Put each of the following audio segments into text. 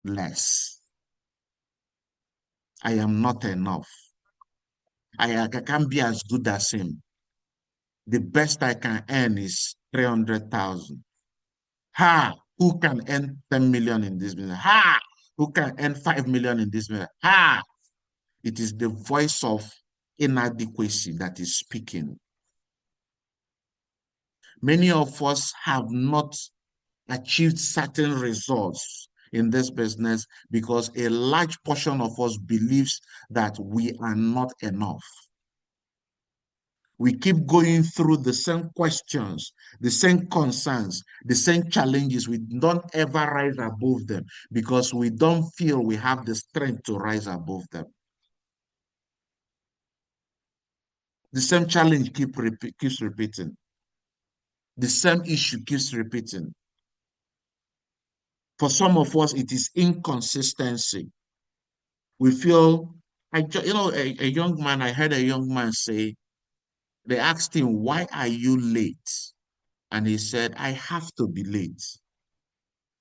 less. I am not enough. I can't be as good as him. The best I can earn is 300,000. Ha! Who can earn 10 million in this business? Ha! Who can earn 5 million in this business? Ha! It is the voice of inadequacy that is speaking. Many of us have not achieved certain results in this business because a large portion of us believes that we are not enough. We keep going through the same questions, the same concerns, the same challenges. We don't ever rise above them because we don't feel we have the strength to rise above them. The same challenge keeps repeating. The same issue keeps repeating. For some of us, it is inconsistency. We feel, a young man, I heard a young man say, they asked him, why are you late? And he said, I have to be late.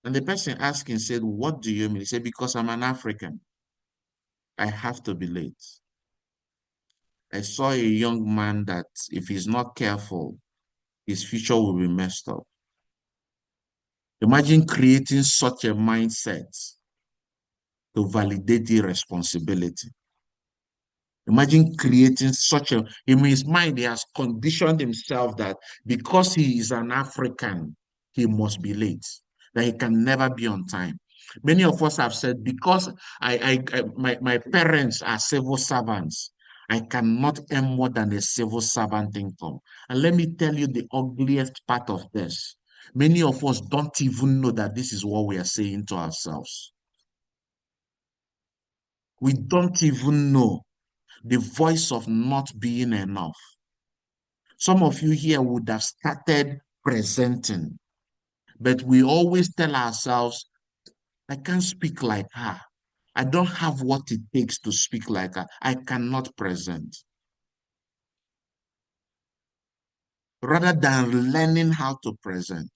And the person asking said, what do you mean? He said, because I'm an African. I have to be late. I saw a young man that if he's not careful, his future will be messed up. Imagine creating such a mindset to validate the responsibility. Imagine creating such a, in his mind, he has conditioned himself that because he is an African, he must be late, that he can never be on time. Many of us have said, because my parents are civil servants, I cannot earn more than a civil servant income. And let me tell you the ugliest part of this. Many of us don't even know that this is what we are saying to ourselves. We don't even know the voice of not being enough. Some of you here would have started presenting, but we always tell ourselves, I can't speak like her. I don't have what it takes to speak like her. I cannot present. Rather than learning how to present,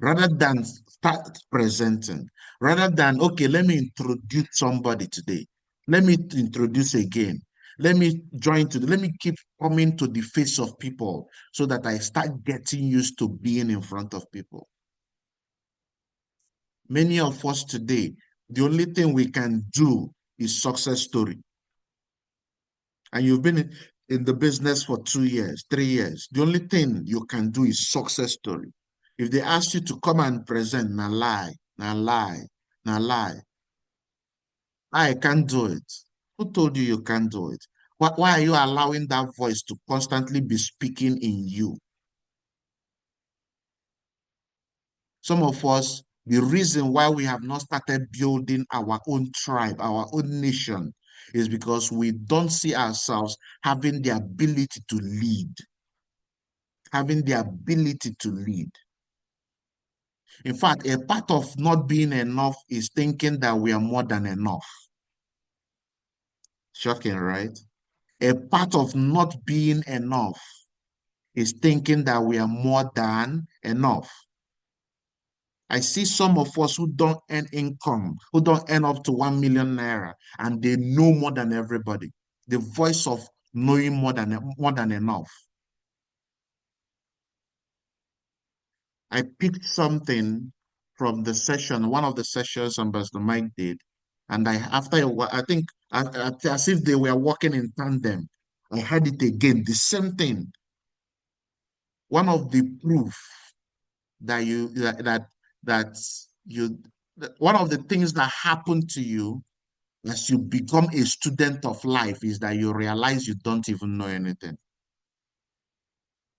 rather than start presenting, rather than, okay, let me introduce somebody today. Let me introduce again. Let me let me keep coming to the face of people so that I start getting used to being in front of people. Many of us today, the only thing we can do is success story. And you've been in the business for 2 years, 3 years. The only thing you can do is success story. If they ask you to come and present, na lie, na lie, na lie. I can't do it. Who told you you can't do it? Why are you allowing that voice to constantly be speaking in you? Some of us, the reason why we have not started building our own tribe, our own nation, is because we don't see ourselves having the ability to lead. Having the ability to lead. In fact, a part of not being enough is thinking that we are more than enough. Shocking, right? A part of not being enough is thinking that we are more than enough. I see some of us who don't earn income, who don't earn up to 1 million naira, and they know more than everybody. The voice of knowing more than enough. I picked something from the session, one of the sessions Ambassador Mike did, and after a while, I think as if they were working in tandem, I heard it again, the same thing. One of the proof that one of the things that happen to you as you become a student of life is that you realize you don't even know anything.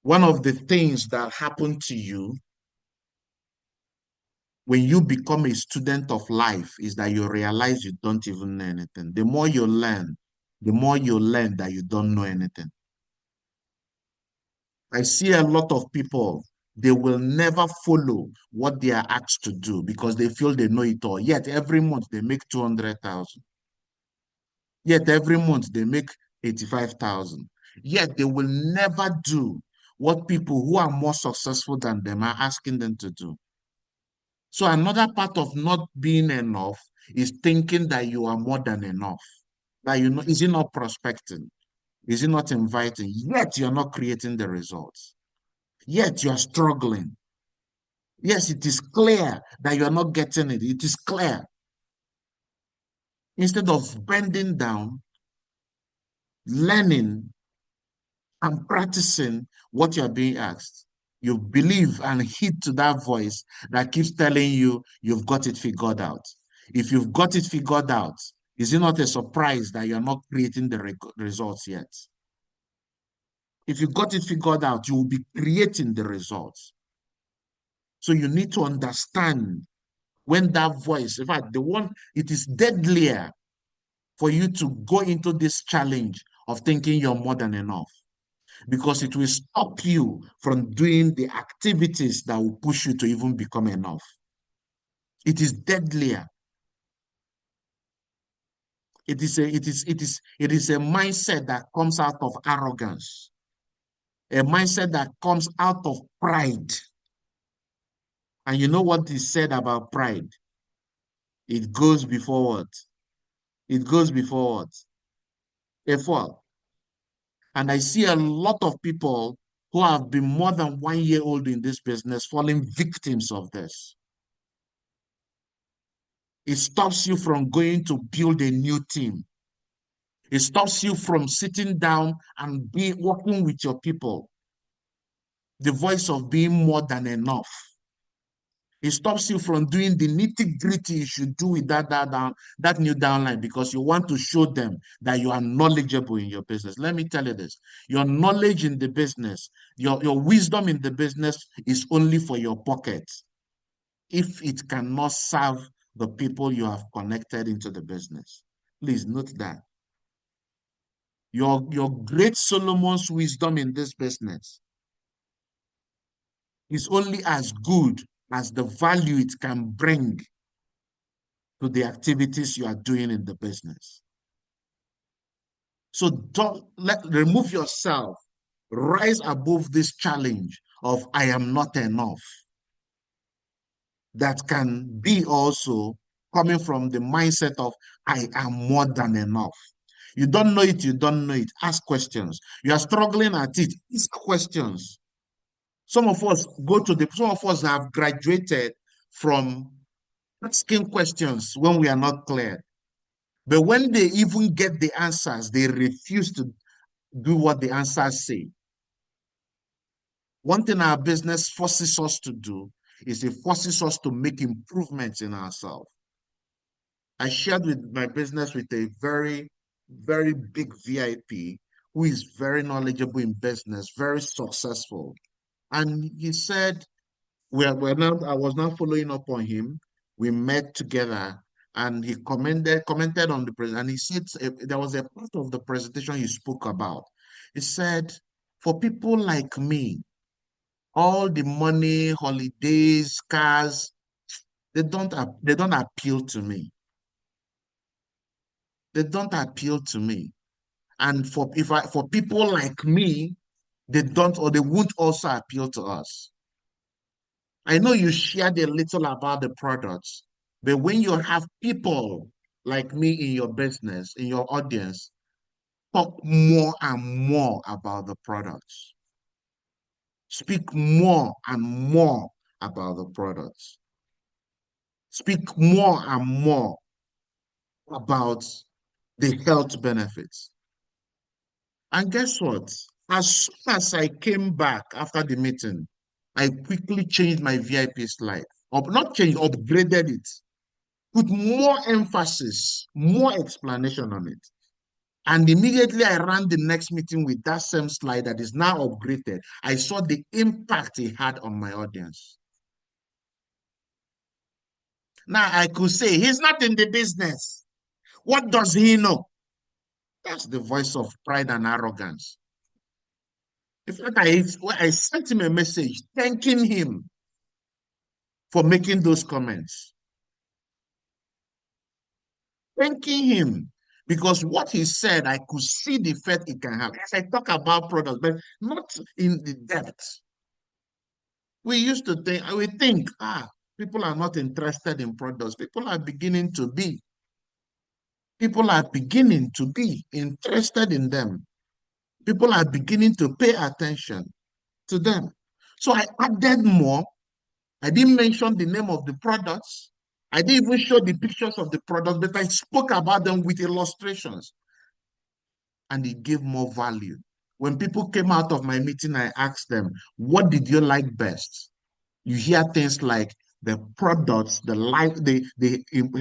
One of the things that happen to you when you become a student of life is that you realize you don't even know anything. The more you learn that you don't know anything. I see a lot of people, they will never follow what they are asked to do because they feel they know it all. Yet every month they make 200,000. Yet every month they make 85,000. Yet they will never do what people who are more successful than them are asking them to do. So another part of not being enough is thinking that you are more than enough. That you know, is it not prospecting? Is it not inviting? Yet you're not creating the results. Yet you're struggling. Yes, it is clear that you're not getting it. It is clear. Instead of bending down, learning, and practicing what you're being asked, you believe and heed to that voice that keeps telling you you've got it figured out. If you've got it figured out, is it not a surprise that you're not creating the results yet? If you got it figured out, you will be creating the results. So you need to understand when that voice, in fact, the one, it is deadlier for you to go into this challenge of thinking you're more than enough, because it will stop you from doing the activities that will push you to even become enough. It is deadlier. It is a mindset that comes out of arrogance, a mindset that comes out of pride. And you know what is said about pride? It goes before what? It goes before what? A fall. And I see a lot of people who have been more than 1 year old in this business falling victims of this. It stops you from going to build a new team. It stops you from sitting down and working with your people. The voice of being more than enough. It stops you from doing the nitty-gritty you should do with that new downline, because you want to show them that you are knowledgeable in your business. Let me tell you this. Your knowledge in the business, your wisdom in the business is only for your pocket if it cannot serve the people you have connected into the business. Please note that. Your great Solomon's wisdom in this business is only as good as the value it can bring to the activities you are doing in the business. So remove yourself, rise above this challenge of I am not enough. That can be also coming from the mindset of I am more than enough. You don't know it, you don't know it. Ask questions. You are struggling at it. Ask questions. Some of us have graduated from asking questions when we are not clear. But when they even get the answers, they refuse to do what the answers say. One thing our business forces us to do is it forces us to make improvements in ourselves. I shared with my business with a very, very big VIP who is very knowledgeable in business, very successful. And he said, I was now following up on him. We met together and he commented on the presentation. And he said there was a part of the presentation he spoke about. He said, for people like me, all the money, holidays, cars, they don't appeal to me. They don't appeal to me. And for people like me, they don't, or they won't also appeal to us. I know you shared a little about the products, but when you have people like me in your business, in your audience, talk more and more about the products. Speak more and more about the products. Speak more and more about the health benefits. And guess what? As soon as I came back after the meeting, I quickly changed my VIP's life. Not changed, upgraded it. Put more emphasis, more explanation on it. And immediately I ran the next meeting with that same slide that is now upgraded. I saw the impact it had on my audience. Now I could say, he's not in the business. What does he know? That's the voice of pride and arrogance. In fact, I sent him a message thanking him for making those comments. Thanking him because what he said, I could see the effect it can have. As I talk about products, but not in the depth. We used to think, people are not interested in products. People are beginning to be. People are beginning to be interested in them. People are beginning to pay attention to them. So I added more. I didn't mention the name of the products. I didn't even show the pictures of the products, but I spoke about them with illustrations, and it gave more value. When people came out of my meeting, I asked them, what did you like best? You hear things like the products, the life, the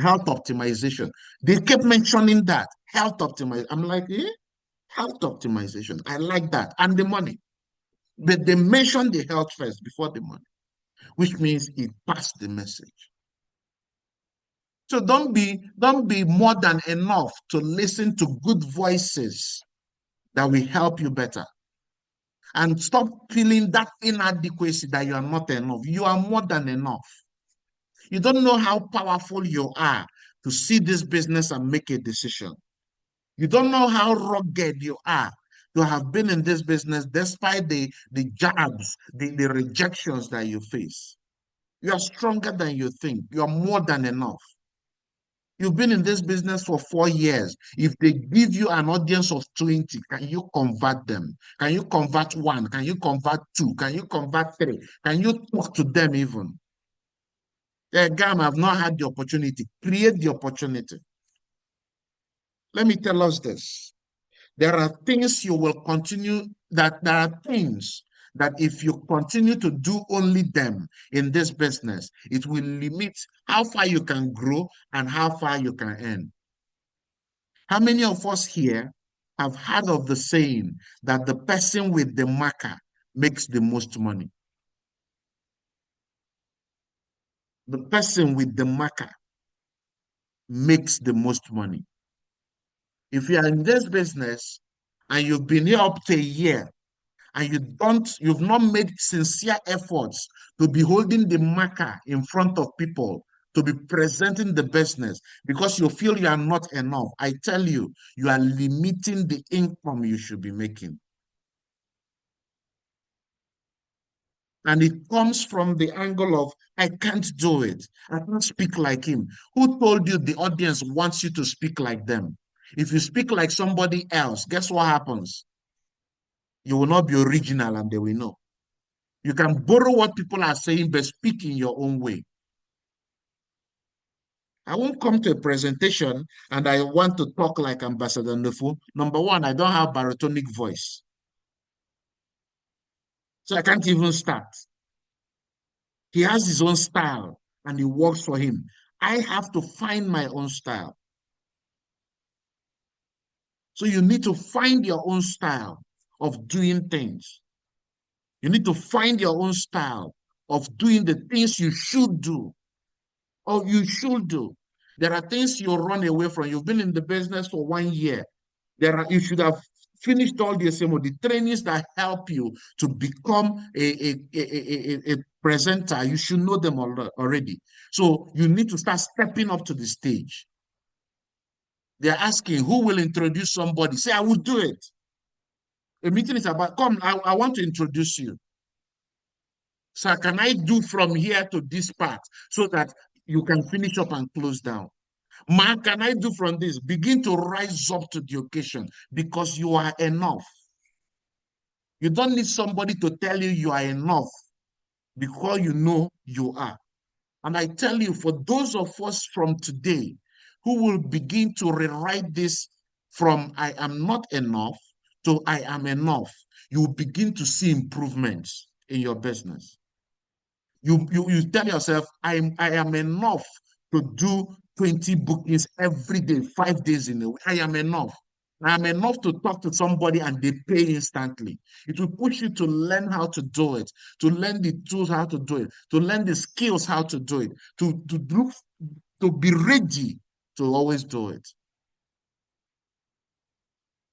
health optimization. They kept mentioning that health optimization. I'm like, eh? Health optimization. I like that. And the money. But they mentioned the health first before the money, which means it passed the message. So don't be more than enough to listen to good voices that will help you better. And stop feeling that inadequacy that you are not enough. You are more than enough. You don't know how powerful you are to see this business and make a decision. You don't know how rugged you are to have been in this business despite the jabs, the rejections that you face. You are stronger than you think. You are more than enough. You've been in this business for 4 years. If they give you an audience of 20, can you convert them? Can you convert one? Can you convert two? Can you convert three? Can you talk to them even? Gam, I've not had the opportunity. Create the opportunity. Let me tell us this. There are things you will continue, that there are things that if you continue to do only them in this business, it will limit how far you can grow and how far you can earn. How many of us here have heard of the saying that the person with the marker makes the most money? The person with the marker makes the most money. If you are in this business and you've been here up to a year and you've not made sincere efforts to be holding the marker in front of people, to be presenting the business because you feel you are not enough, I tell you, you are limiting the income you should be making. And it comes from the angle of, I can't do it. I can't speak like him. Who told you the audience wants you to speak like them? If you speak like somebody else, guess what happens? You will not be original and they will know. You can borrow what people are saying, but speak in your own way. I won't come to a presentation and I want to talk like Ambassador Nufu. Number one, I don't have baritonic voice. So I can't even start. He has his own style and it works for him. I have to find my own style. So you need to find your own style of doing things. You need to find your own style of doing the things you should do or you should do. There are things you run away from. You've been in the business for 1 year. You should have finished all the trainings that help you to become a presenter. You should know them already. So you need to start stepping up to the stage. They're asking who will introduce somebody. Say, I will do it. A meeting is about, come, I want to introduce you. So can I do from here to this part so that you can finish up and close down? Man, can I do from this? Begin to rise up to the occasion because you are enough. You don't need somebody to tell you you are enough because you know you are. And I tell you, for those of us from today who will begin to rewrite this from I am not enough to I am enough, you will begin to see improvements in your business. You tell yourself, I am enough to do 20 bookings every day, 5 days in a week. I am enough. I am enough to talk to somebody and they pay instantly. It will push you to learn how to do it, to learn the tools how to do it, to learn the skills how to do it, to be ready to always do it.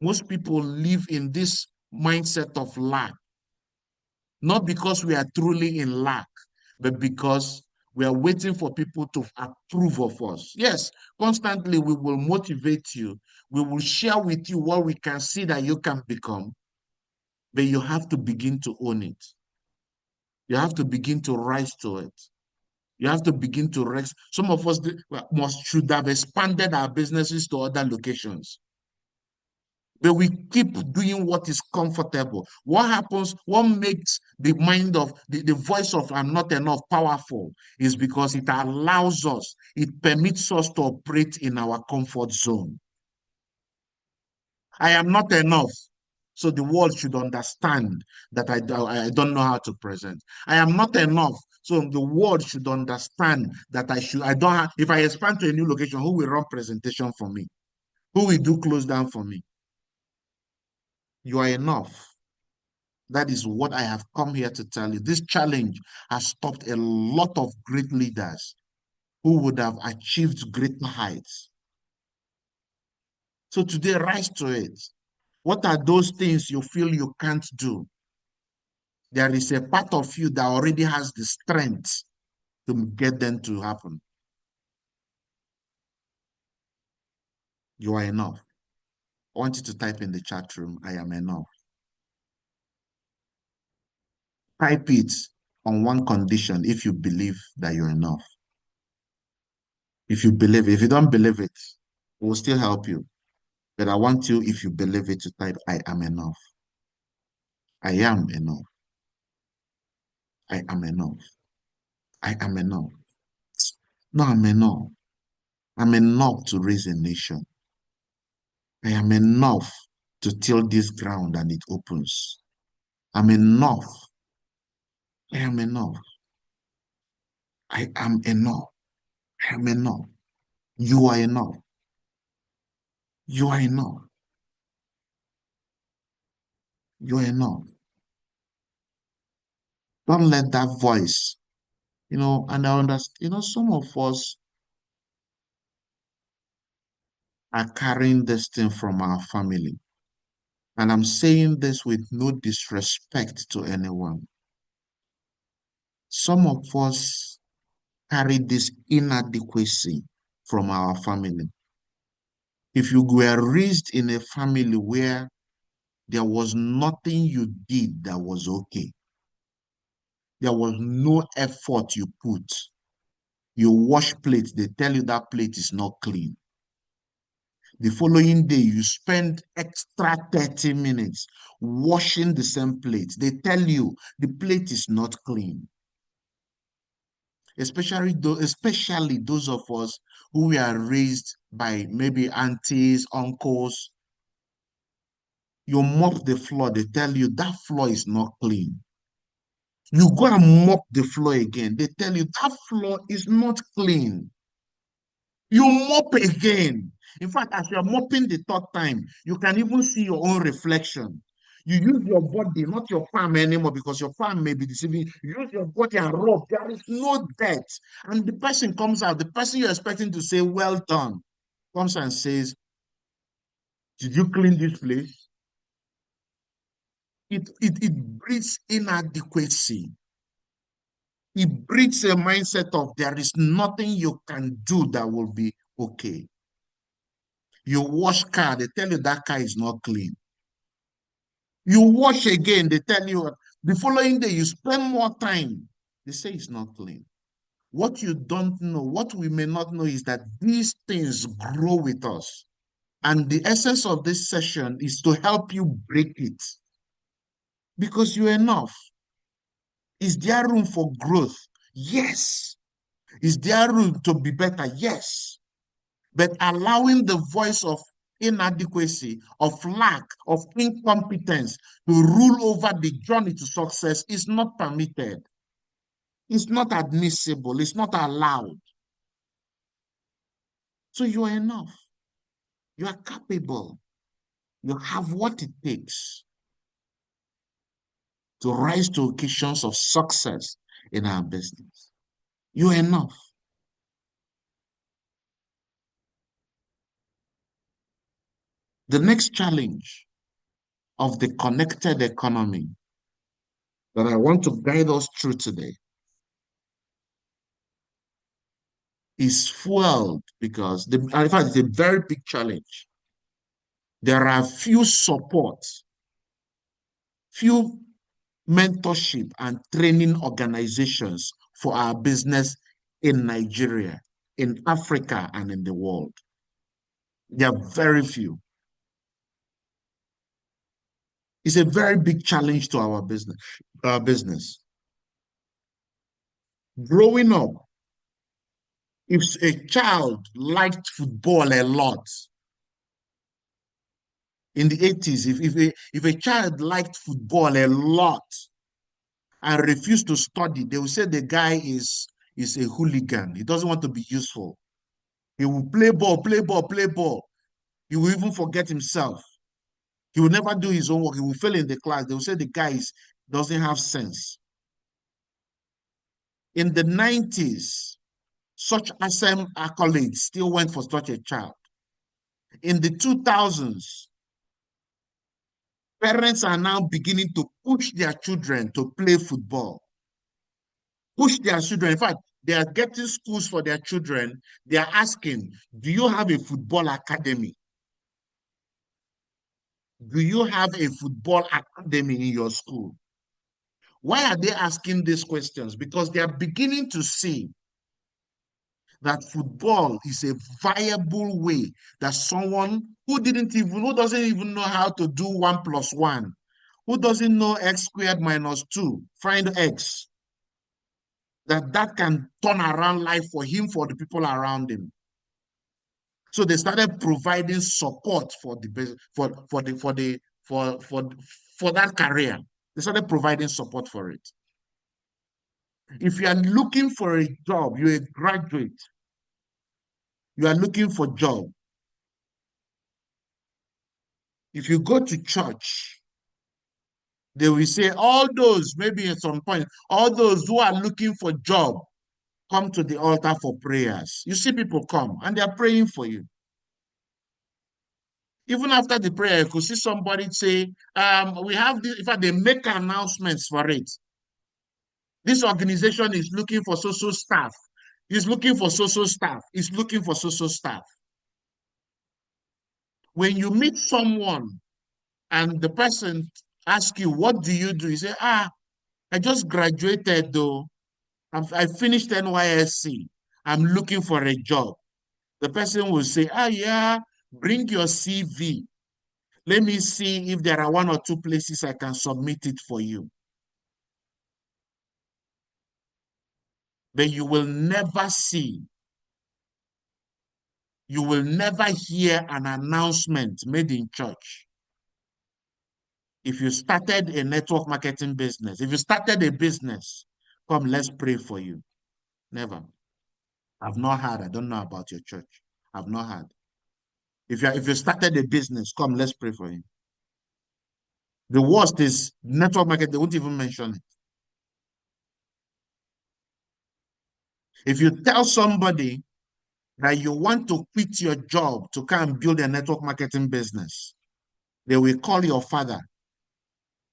Most people live in this mindset of lack, not because we are truly in lack, but because we are waiting for people to approve of us. Yes, constantly we will motivate you. We will share with you what we can see that you can become, but you have to begin to own it. You have to begin to rise to it. You have to begin to rest. Some of us should have expanded our businesses to other locations. But we keep doing what is comfortable. What happens, what makes the mind of the voice of I'm not enough powerful is because it allows us, it permits us to operate in our comfort zone. I am not enough. So the world should understand that I don't know how to present. I am not enough. So the world should understand that I don't have, if I expand to a new location, who will run presentation for me? Who will do close down for me? You are enough. That is what I have come here to tell you. This challenge has stopped a lot of great leaders who would have achieved greater heights. So today, rise to it. What are those things you feel you can't do? There is a part of you that already has the strength to get them to happen. You are enough. I want you to type in the chat room, I am enough. Type it on one condition if you believe that you're enough. If you believe, if you don't believe it, it will still help you. But I want you, if you believe it, to type, I am enough. I am enough. I am enough. I am enough. No, I'm enough. I'm enough to raise a nation. I am enough to till this ground and it opens. I'm enough. I am enough. I am enough. I am enough. You are enough. You are enough. You are enough. Don't let that voice, and I understand, some of us are carrying this thing from our family. And I'm saying this with no disrespect to anyone. Some of us carry this inadequacy from our family. If you were raised in a family where there was nothing you did that was okay, there was no effort you put, you wash plates, they tell you that plate is not clean. The following day, you spend extra 30 minutes washing the same plate. They tell you the plate is not clean. Especially those of us who were raised by maybe aunties, uncles. You mop the floor, they tell you that floor is not clean. You go and mop the floor again, they tell you that floor is not clean. You mop again. In fact, as you're mopping the third time, you can even see your own reflection. You use your body, not your palm anymore, because your palm may be deceiving. You use your body and rub. There is no dirt. And the person comes out, the person you're expecting to say, well done, comes and says, did you clean this place? It breeds inadequacy. It breeds a mindset of there is nothing you can do that will be okay. You wash car, they tell you that car is not clean. You wash again, they tell you the following day you spend more time. They say it's not clean. What you don't know, what we may not know is that these things grow with us. And the essence of this session is to help you break it. Because you're enough. Is there room for growth? Yes. Is there room to be better? Yes. But allowing the voice of inadequacy, of lack, of incompetence to rule over the journey to success is not permitted. It's not admissible. It's not allowed. So you are enough. You are capable. You have what it takes to rise to occasions of success in our business. You are enough. The next challenge of the connected economy that I want to guide us through today is fueled because, in fact, it's a very big challenge. There are few support, few mentorship and training organizations for our business in Nigeria, in Africa, and in the world. There are very few. It's a very big challenge to our business. Growing up, if a child liked football a lot in the 80s, if a child liked football a lot and refused to study, they will say the guy is a hooligan. He doesn't want to be useful. He will play ball, play ball, play ball. He will even forget himself. He will never do his own work. He will fail in the class. They will say the guy doesn't have sense. In the 90s, such accolades still went for such a child. In the 2000s, parents are now beginning to push their children to play football. Push their children. In fact, they are getting schools for their children. They are asking, do you have a football academy? Do you have a football academy in your school? Why are they asking these questions? Because they are beginning to see that football is a viable way that someone who doesn't even know how to do 1+1, who doesn't know x squared minus 2, find x, that can turn around life for him, for the people around him. So they started providing support for that career. They started providing support for it. If you are looking for a job, you're a graduate, you are looking for a job. If you go to church, they will say, all those, maybe at some point, all those who are looking for job, come to the altar for prayers. You see people come and they are praying for you. Even after the prayer, you could see somebody say, we have this, in fact, they make announcements for it. This organization is looking for social staff. Is looking for social staff. Is looking for social staff. When you meet someone and the person asks you, what do? You say, I just graduated though. I finished NYSC. I'm looking for a job. The person will say, yeah, bring your CV. Let me see if there are 1 or 2 places I can submit it for you. But you will never hear an announcement made in church. If you started a network marketing business, if you started a business, come, let's pray for you. Never. I've not heard. I don't know about your church. I've not heard. If you started a business, come, let's pray for you. The worst is network marketing. They won't even mention it. If you tell somebody that you want to quit your job to come and build a network marketing business, they will call your father,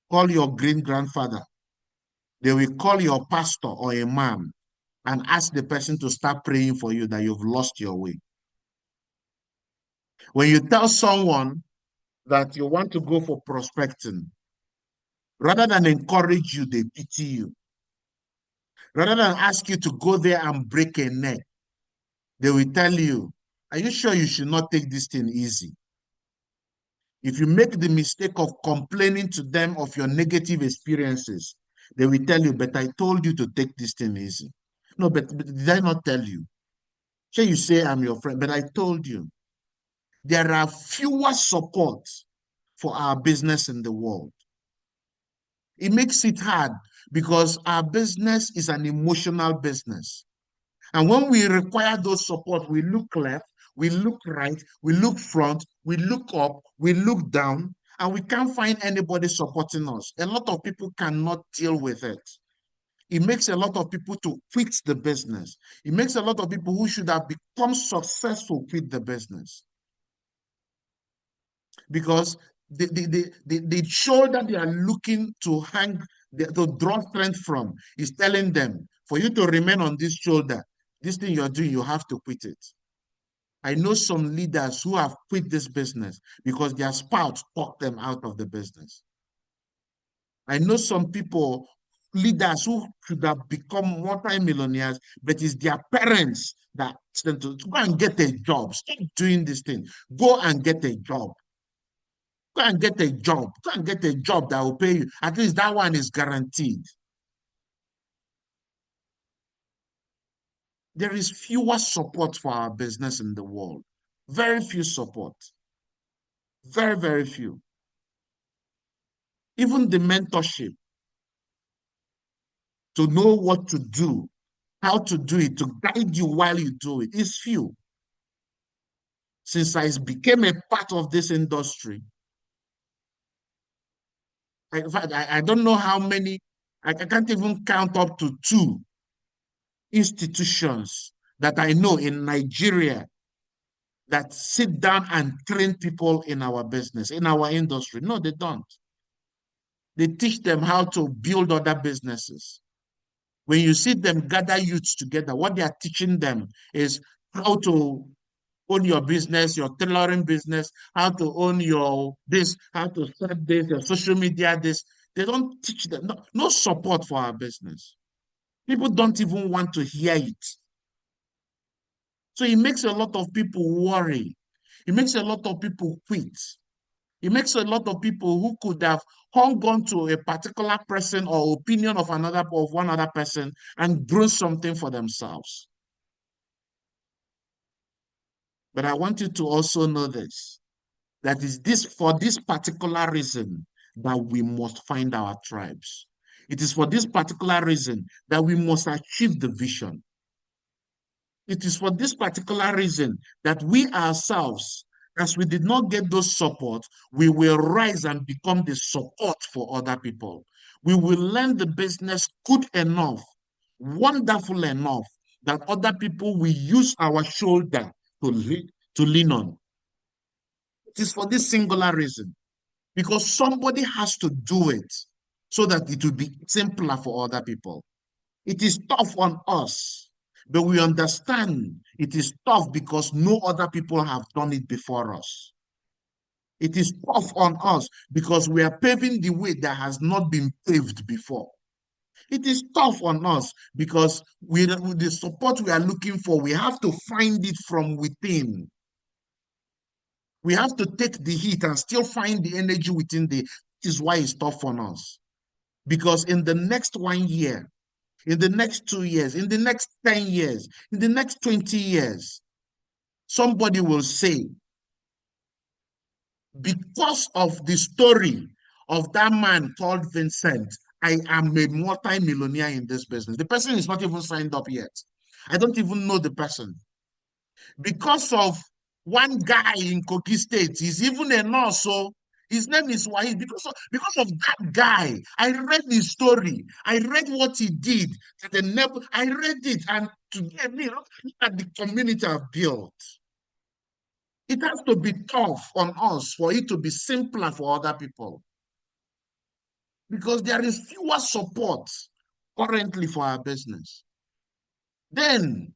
call your great-grandfather. They will call your pastor or imam and ask the person to start praying for you that you've lost your way. When you tell someone that you want to go for prospecting, rather than encourage you, they pity you. Rather than ask you to go there and break a neck, they will tell you, are you sure you should not take this thing easy? If you make the mistake of complaining to them of your negative experiences, they will tell you, but I told you to take this thing easy. No, but did I not tell you? So you say I'm your friend, but I told you. There are fewer support for our business in the world. It makes it hard because our business is an emotional business. And when we require those support, we look left, we look right, we look front, we look up, we look down, and we can't find anybody supporting us. A lot of people cannot deal with it. It makes a lot of people to quit the business. It makes a lot of people who should have become successful quit the business. Because the shoulder they are looking to to draw strength from is telling them, for you to remain on this shoulder, this thing you're doing, you have to quit it. I know some leaders who have quit this business because their spouse talked them out of the business. I know some people leaders who should have become multi-millionaires, but it's their parents that ask them to go and get a job. Stop doing this thing. Go and get a job. Go and get a job. Go and get a job that will pay you. At least that one is guaranteed. There is fewer support for our business in the world. Very few support. Very, very few. Even the mentorship to know what to do, how to do it, to guide you while you do it is few. Since I became a part of this industry, in fact, I don't know how many, I can't even count up to two institutions that I know in Nigeria that sit down and train people in our business, in our industry. No, they don't. They teach them how to build other businesses. When you see them gather youths together, what they are teaching them is how to own your business, your tailoring business, how to own your this, how to start this, your social media, this. They don't teach them, no, no support for our business. People don't even want to hear it. So it makes a lot of people worry. It makes a lot of people quit. It makes a lot of people who could have hung on to a particular person or opinion of another of one other person and grown something for themselves. But I want you to also know this, that is this for this particular reason that we must find our tribes. It is for this particular reason that we must achieve the vision. It is for this particular reason that we ourselves, as we did not get those support, we will rise and become the support for other people. We will learn the business good enough, wonderful enough, that other people will use our shoulder to lean on. It is for this singular reason, because somebody has to do it so that it will be simpler for other people. It is tough on us, but we understand it is tough because no other people have done it before us. It is tough on us because we are paving the way that has not been paved before. It is tough on us because the support we are looking for, we have to find it from within. We have to take the heat and still find the energy within the. This is why it's tough on us. Because in the next 1 year, in the next 2 years, in the next 10 years, in the next 20 years, somebody will say, because of the story of that man called Vincent, I am a multi-millionaire in this business. The person is not even signed up yet. I don't even know the person. Because of one guy in Kogi State, he's even a nurse, so his name is Wahid. Because of that guy, I read his story. I read what he did. I read it, and today, look at the community I've built. It has to be tough on us for it to be simpler for other people. Because there is fewer support currently for our business. Then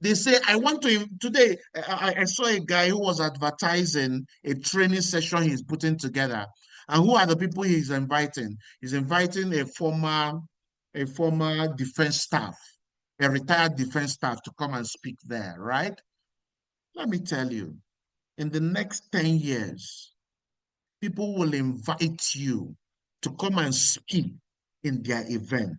they say, I want to, today, I saw a guy who was advertising a training session he's putting together. And who are the people he's inviting? He's inviting a former defense staff, a retired defense staff to come and speak there, right? Let me tell you, in the next 10 years, people will invite you to come and speak in their event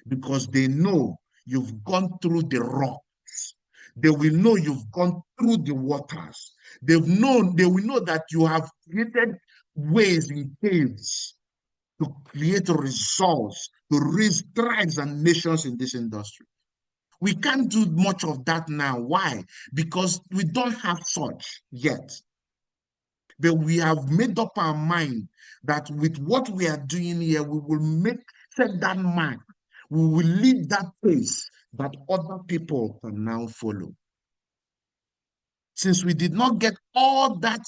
because they know you've gone through the rocks. They will know you've gone through the waters. They will know that you have created ways in caves to create results, to raise tribes and nations in this industry. We can't do much of that now. Why? Because we don't have such yet. But we have made up our mind that with what we are doing here, we will set that mark. We will lead that pace that other people can now follow. Since we did not get all that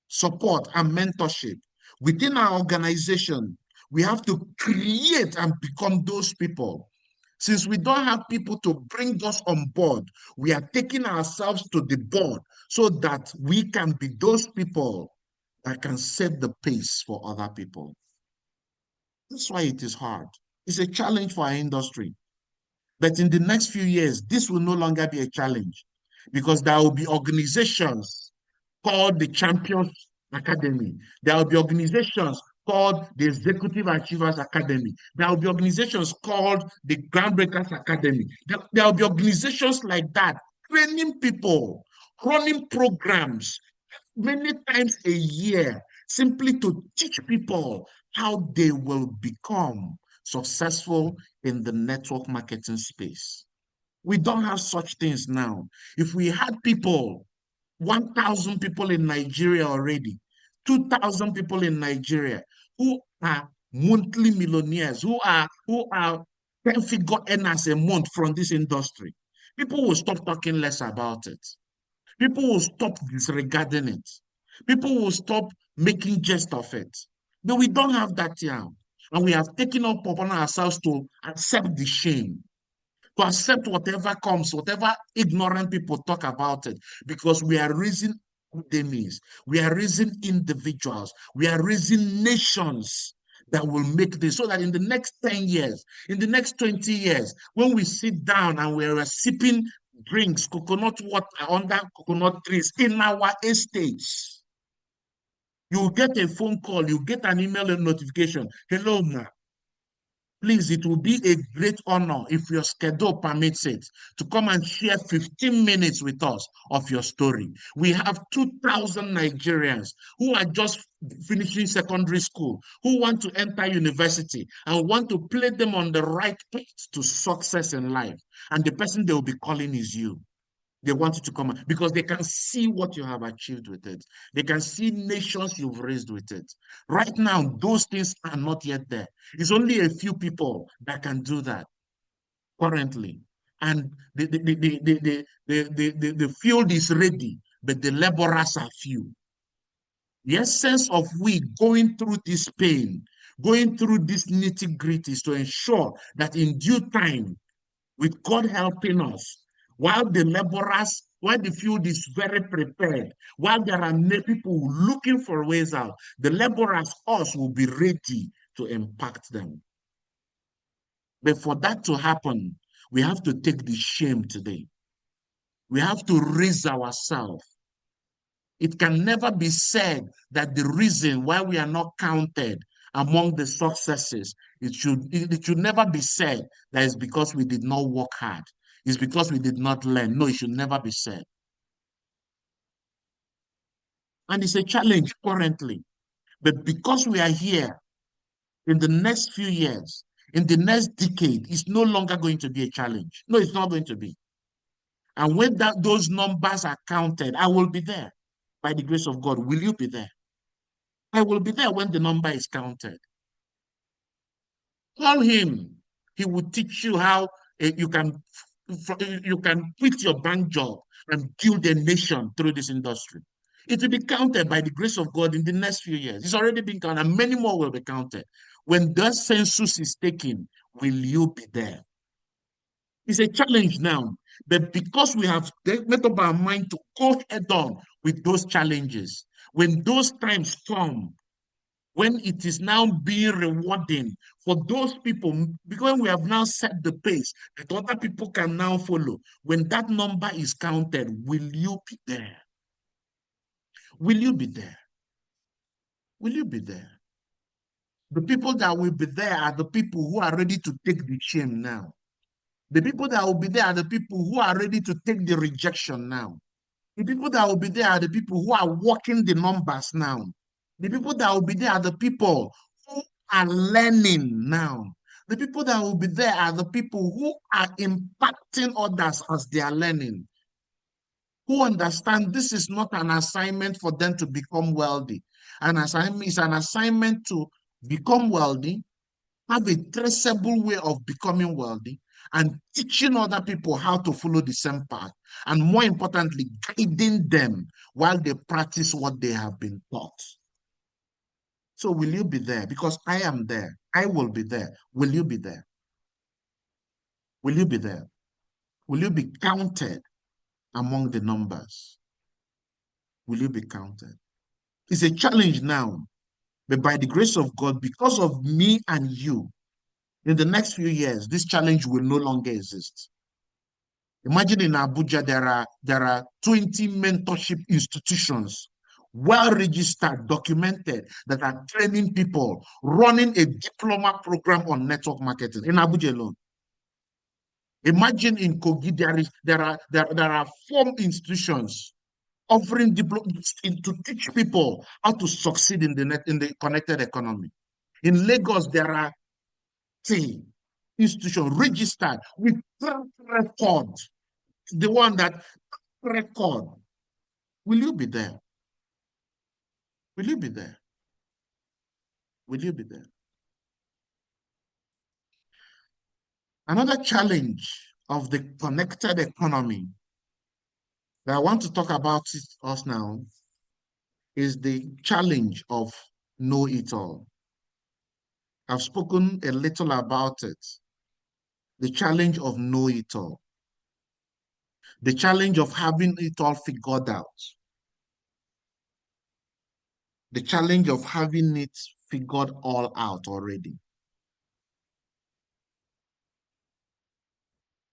support and mentorship within our organization, we have to create and become those people. Since we don't have people to bring us on board, we are taking ourselves to the board so that we can be those people that can set the pace for other people. That's why it is hard. It's a challenge for our industry. But in the next few years, this will no longer be a challenge because there will be organizations called the Champions Academy. There will be organizations called the Executive Achievers Academy. There will be organizations called the Groundbreakers Academy. There will be organizations like that training people, running programs many times a year simply to teach people how they will become successful in the network marketing space. We don't have such things now. If we had people, 1,000 people in Nigeria already, 2,000 people in Nigeria who are monthly millionaires, who are 10-figure earners a month from this industry, people will stop talking less about it. People will stop disregarding it. People will stop making jest of it. But we don't have that here. And we have taken up upon ourselves to accept the shame, to accept whatever comes, whatever ignorant people talk about it, because we are raising enemies, we are raising individuals, we are raising nations that will make this so that in the next 10 years, in the next 20 years, when we sit down and we're sipping drinks, coconut water under coconut trees in our estates, you get a phone call, you get an email notification. Hello, ma. Please, it will be a great honor if your schedule permits it to come and share 15 minutes with us of your story. We have 2,000 Nigerians who are just finishing secondary school, who want to enter university and want to place them on the right path to success in life. And the person they will be calling is you. They want you to come because they can see what you have achieved with it. They can see nations you've raised with it. Right now, those things are not yet there. It's only a few people that can do that currently. And the field is ready, but the laborers are few. The essence of we going through this pain, going through this nitty-gritty is to ensure that in due time, with God helping us, while the laborers, while the field is very prepared, while there are many people looking for ways out, the laborers, us, will be ready to impact them. But for that to happen, we have to take the shame today. We have to raise ourselves. It can never be said that the reason why we are not counted among the successes, it should never be said that it's because we did not work hard. It's because we did not learn. No, it should never be said. And it's a challenge currently. But because we are here in the next few years, in the next decade, it's no longer going to be a challenge. No, it's not going to be. And when those numbers are counted, I will be there. By the grace of God, will you be there? I will be there when the number is counted. Call him. He will teach you how you can quit your bank job and build a nation through this industry. It will be counted by the grace of God in the next few years. It's already been counted, and many more will be counted. When the census is taken, will you be there? It's a challenge now, but because we have made up our mind to go head on with those challenges, when those times come, when it is now being rewarding for those people, because we have now set the pace that other people can now follow, when that number is counted, will you be there? Will you be there? Will you be there? The people that will be there are the people who are ready to take the shame now. The people that will be there are the people who are ready to take the rejection now. The people that will be there are the people who are working the numbers now. The people that will be there are the people who are learning now. The people that will be there are the people who are impacting others as they are learning, who understand this is not an assignment for them to become wealthy. An assignment is an assignment to become wealthy, have a traceable way of becoming wealthy, and teaching other people how to follow the same path, and more importantly, guiding them while they practice what they have been taught. So will you be there? Because I am there. I will be there. Will you be there? Will you be there? Will you be counted among the numbers? Will you be counted? It's a challenge now, but by the grace of God, because of me and you, In the next few years, this challenge will no longer exist. Imagine in Abuja, there are 20 mentorship institutions, well registered, documented, that are training people, running a diploma program on network marketing in Abuja alone. Imagine in Kogi, there are 4 institutions offering diplomas to teach people how to succeed in the connected economy. In Lagos, there are 3 institutions registered with track record. The one that record. Will you be there? Will you be there? Will you be there? Another challenge of the connected economy that I want to talk about us now is the challenge of know it all. I've spoken a little about it. The challenge of know it all. The challenge of having it all figured out. The challenge of having it figured all out already.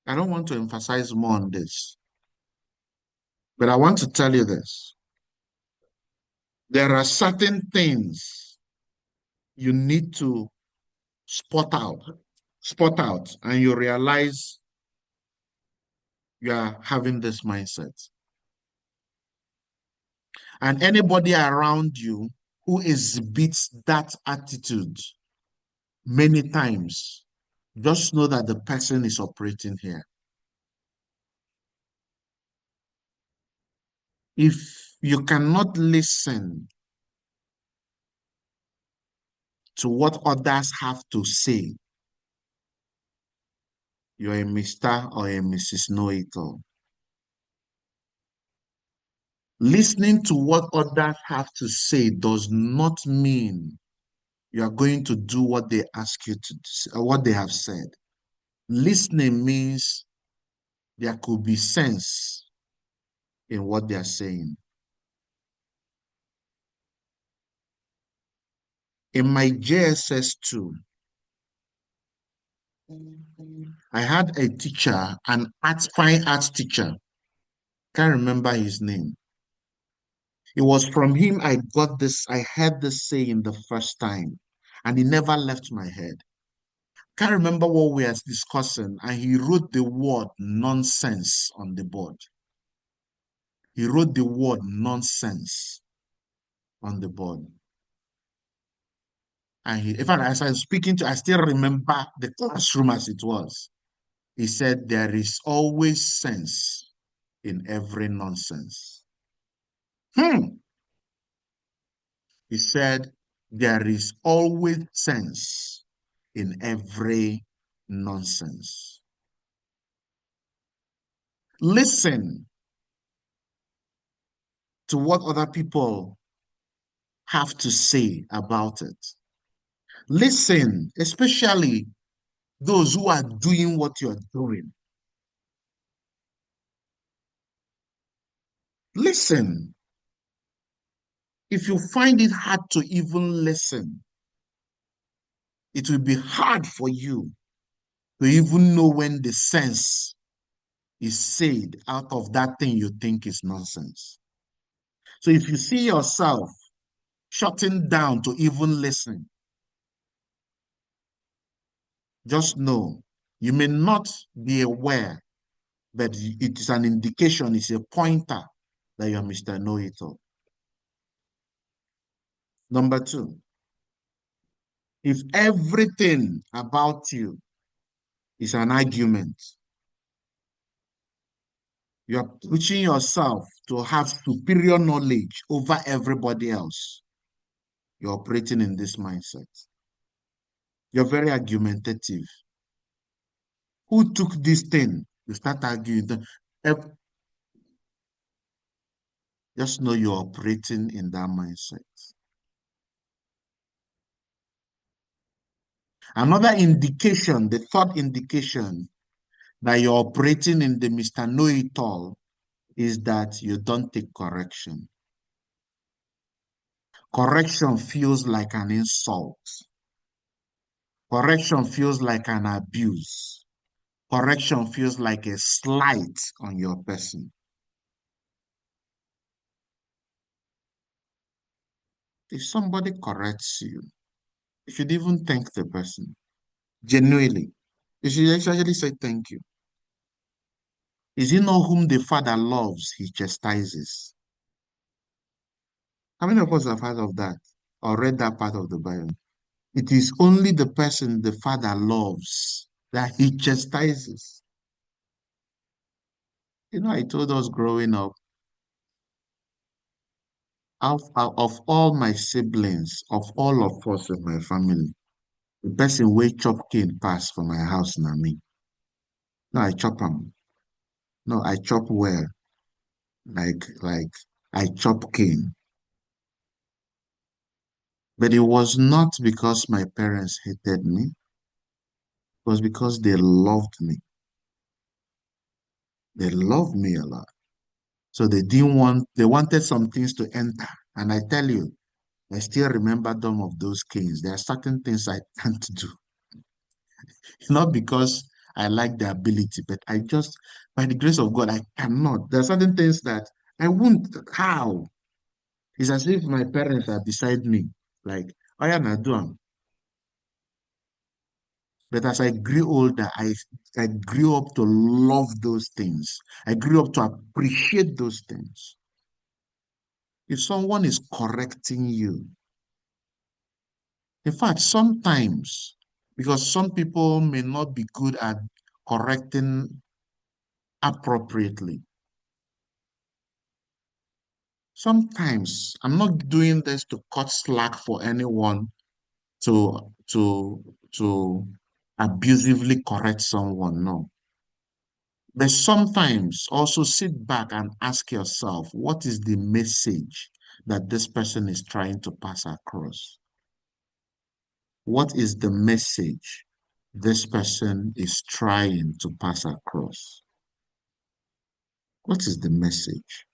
I don't want to emphasize more on this, but I want to tell you this. There are certain things you need to spot out, and you realize you are having this mindset. And anybody around you who exhibits that attitude many times, just know that the person is operating here. If you cannot listen to what others have to say, you're a Mr. or a Mrs. Know-it-all. Listening to what others have to say does not mean you are going to do what they ask you to do, or what they have said. Listening means there could be sense in what they are saying. In my JSS 2, I had a teacher, an fine arts teacher. Can't remember his name. It was from him I heard this saying the first time, and it never left my head. Can't remember what we were discussing, and he wrote the word nonsense on the board. He wrote the word nonsense on the board. And in fact, as I'm speaking to, I still remember the classroom as it was. He said, there is always sense in every nonsense. He said, there is always sense in every nonsense. Listen to what other people have to say about it. Listen, especially those who are doing what you're doing. Listen. If you find it hard to even listen, it will be hard for you to even know when the sense is said out of that thing you think is nonsense. So if you see yourself shutting down to even listen, just know you may not be aware, but it is an indication, it's a pointer that you're Mr. Know-it-all. Number 2, if everything about you is an argument, you're pushing yourself to have superior knowledge over everybody else, you're operating in this mindset. You're very argumentative. Who took this thing? You start arguing. Just know you're operating in that mindset. Another indication, the third indication that you're operating in the Mr. Know-it-all is that you don't take correction. Correction feels like an insult. Correction feels like an abuse. Correction feels like a slight on your person. If somebody corrects you, you should even thank the person genuinely. You should actually say thank you. Is it not whom the Father loves, he chastises? How many of us have heard of that or read that part of the Bible? It is only the person the Father loves that he chastises. You know, I told us growing up, of all my siblings, of all of us in my family, the person wey chop cane pass for my house na me. No, I chop am. No, I chop well. Like I chop cane. But it was not because my parents hated me. It was because they loved me. They loved me a lot. So they wanted some things to enter. And I tell you, I still remember some of those canes. There are certain things I can't do. Not because I like the ability, but I just, by the grace of God, I cannot. There are certain things that I won't. How? It's as if my parents are beside me. Like, I am not doing. But as I grew older, I grew up to love those things. I grew up to appreciate those things. If someone is correcting you, in fact, sometimes, because some people may not be good at correcting appropriately, sometimes I'm not doing this to cut slack for anyone to abusively correct someone. No. But sometimes also sit back and ask yourself, what is the message that this person is trying to pass across? What is the message this person is trying to pass across? What is the message?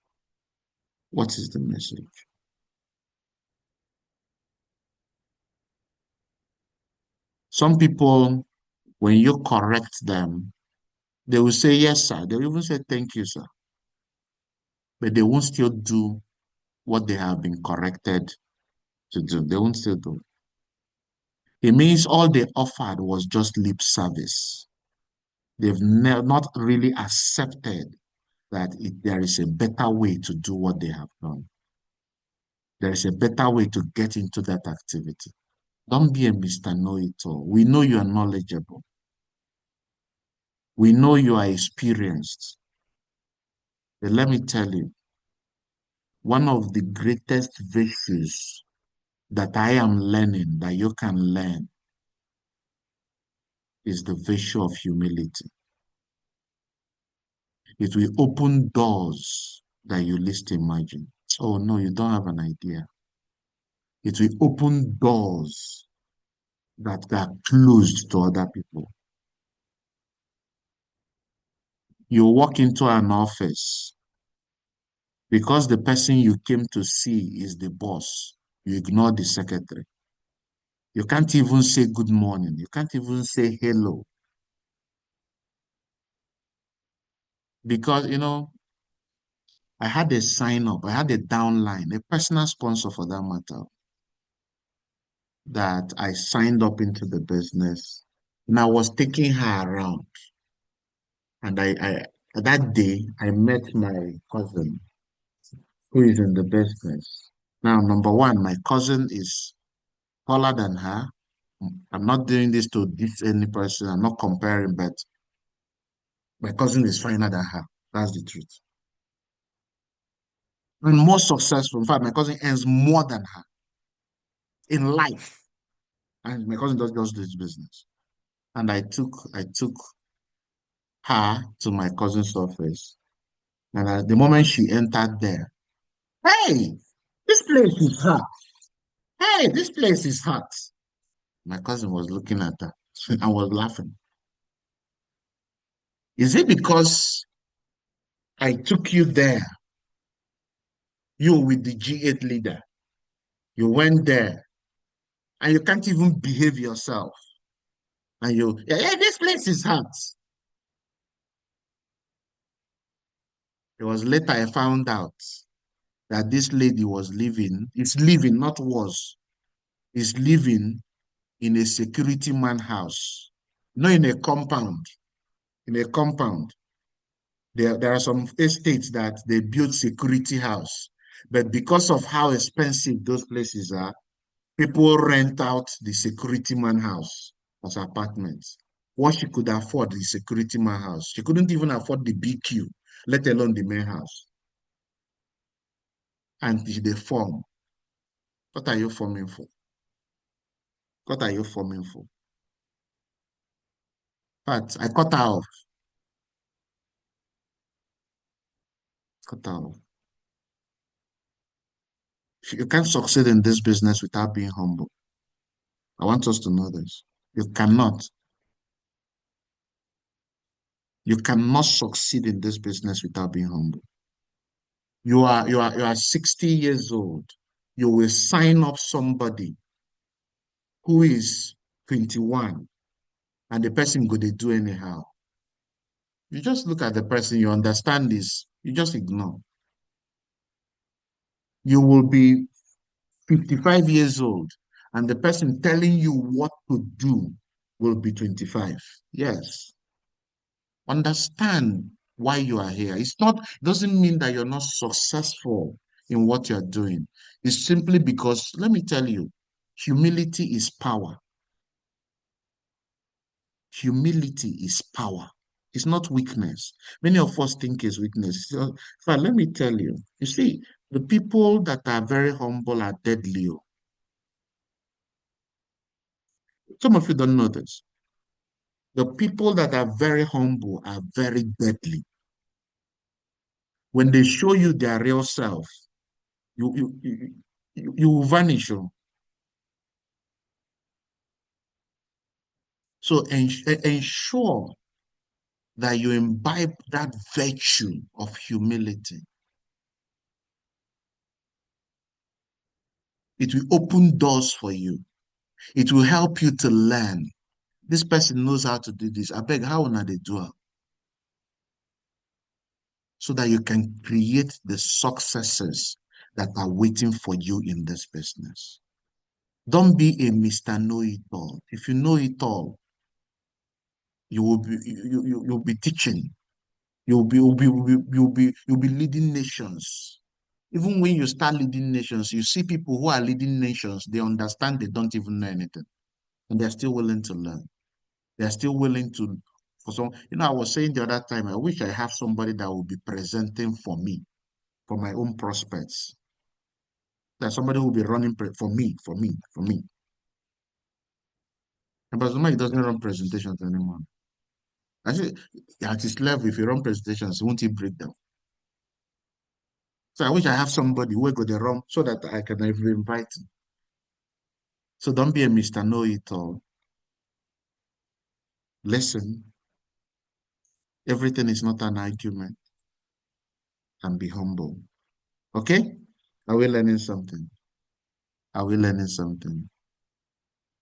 What is the message? Some people, when you correct them, they will say, yes, sir. They will even say, thank you, sir. But they won't still do what they have been corrected to do. They won't still do. It means all they offered was just lip service. They've not really accepted that there is a better way to do what they have done. There is a better way to get into that activity. Don't be a Mr. Know-it-all. We know you are knowledgeable. We know you are experienced. But let me tell you, one of the greatest virtues that I am learning, that you can learn, is the virtue of humility. It will open doors that you least imagine. Oh no, you don't have an idea. It will open doors that are closed to other people. You walk into an office because the person you came to see is the boss. You ignore the secretary. You can't even say good morning. You can't even say hello. Because, I had a sign up, I had a downline, a personal sponsor for that matter, that I signed up into the business. And I was taking her around. And I that day I met my cousin who is in the business. Now, number one, my cousin is taller than her. I'm not doing this to diss any person. I'm not comparing, but my cousin is finer than her. That's the truth. And more successful. In fact, my cousin earns more than her in life. And my cousin does just this business. And I took her to my cousin's office. And at the moment she entered there, hey, this place is hot. Hey, this place is hot. My cousin was looking at her and was laughing. Is it because I took you there, you with the G8 leader? You went there and you can't even behave yourself. And yeah, this place is hot. It was later I found out that this lady not was, is living in a security man house, not in a compound. In a compound, there are some estates that they build security house, but because of how expensive those places are, people rent out the security man house as apartments. What she could afford the security man house, she couldn't even afford the BQ, let alone the main house. And they form. What are you forming for? What are you forming for? But I cut her off. Cut her off. You can't succeed in this business without being humble. I want us to know this. You cannot. You cannot succeed in this business without being humble. You are 60 years old. You will sign up somebody who is 21 and the person go they do anyhow. You just look at the person, you understand this, you just ignore. You will be 55 years old and the person telling you what to do will be 25. Yes. Understand why you are here. It doesn't mean that you're not successful in what you're doing. It's simply because, let me tell you, humility is power. Humility is power. It's not weakness. Many of us think it's weakness. So, let me tell you, you see, the people that are very humble are deadly. Oh. Some of you don't know this. The people that are very humble are very deadly. When they show you their real self, you will vanish. Oh. So ensure that you imbibe that virtue of humility. It will open doors for you. It will help you to learn. This person knows how to do this. I beg, how will they do it? So that you can create the successes that are waiting for you in this business. Don't be a Mr. Know-it-all. If you know it all, you'll be teaching. You'll be leading nations. Even when you start leading nations, you see people who are leading nations, they understand they don't even know anything. And they're still willing to learn. They're still willing to, for some, I was saying the other time, I wish I have somebody that will be presenting for me, for my own prospects. That somebody who will be running for me. But somebody doesn't run presentations anymore. Actually, at his level, if you run presentations, won't he break down? So I wish I have somebody who will go the run so that I can invite him. So don't be a Mr. Know-it-all. Listen, everything is not an argument, and be humble. Okay? Are we learning something? Are we learning something?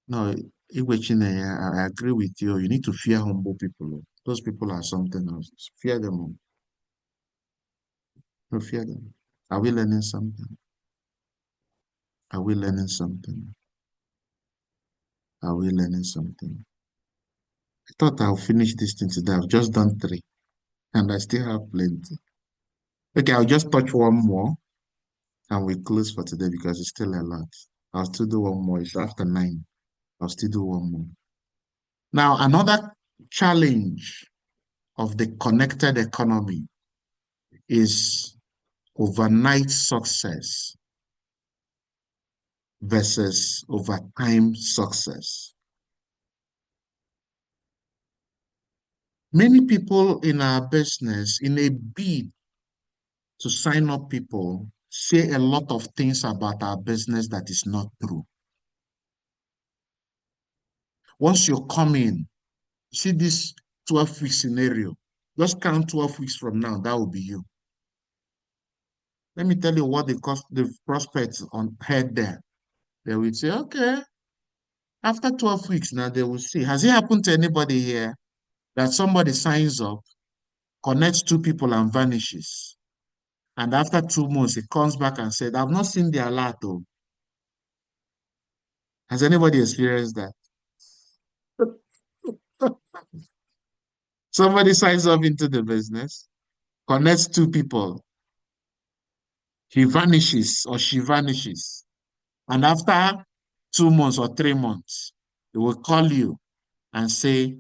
No, I agree with you. You need to fear humble people. Oh. Those people are something else. Fear them. Oh. No, fear them. Are we learning something? Are we learning something? Are we learning something? I thought I'll finish this thing today. I've just done three, and I still have plenty. Okay, I'll just touch one more, and we close for today because it's still a lot. I'll still do one more. It's after 9. I'll still do one more. Now, another challenge of the connected economy is overnight success versus overtime success. Many people in our business, in a bid to sign up people, say a lot of things about our business that is not true. Once you come in, see this 12-week scenario, just count 12 weeks from now, that will be you. Let me tell you what the prospects on head there. They will say, okay, After 12 weeks, now they will see. Has it happened to anybody here that somebody signs up, connects two people and vanishes? And after 2 months, he comes back and said, I've not seen the alert. Oh. Has anybody experienced that? Somebody signs up into the business, connects two people, he vanishes or she vanishes. And after 2 months or 3 months, they will call you and say,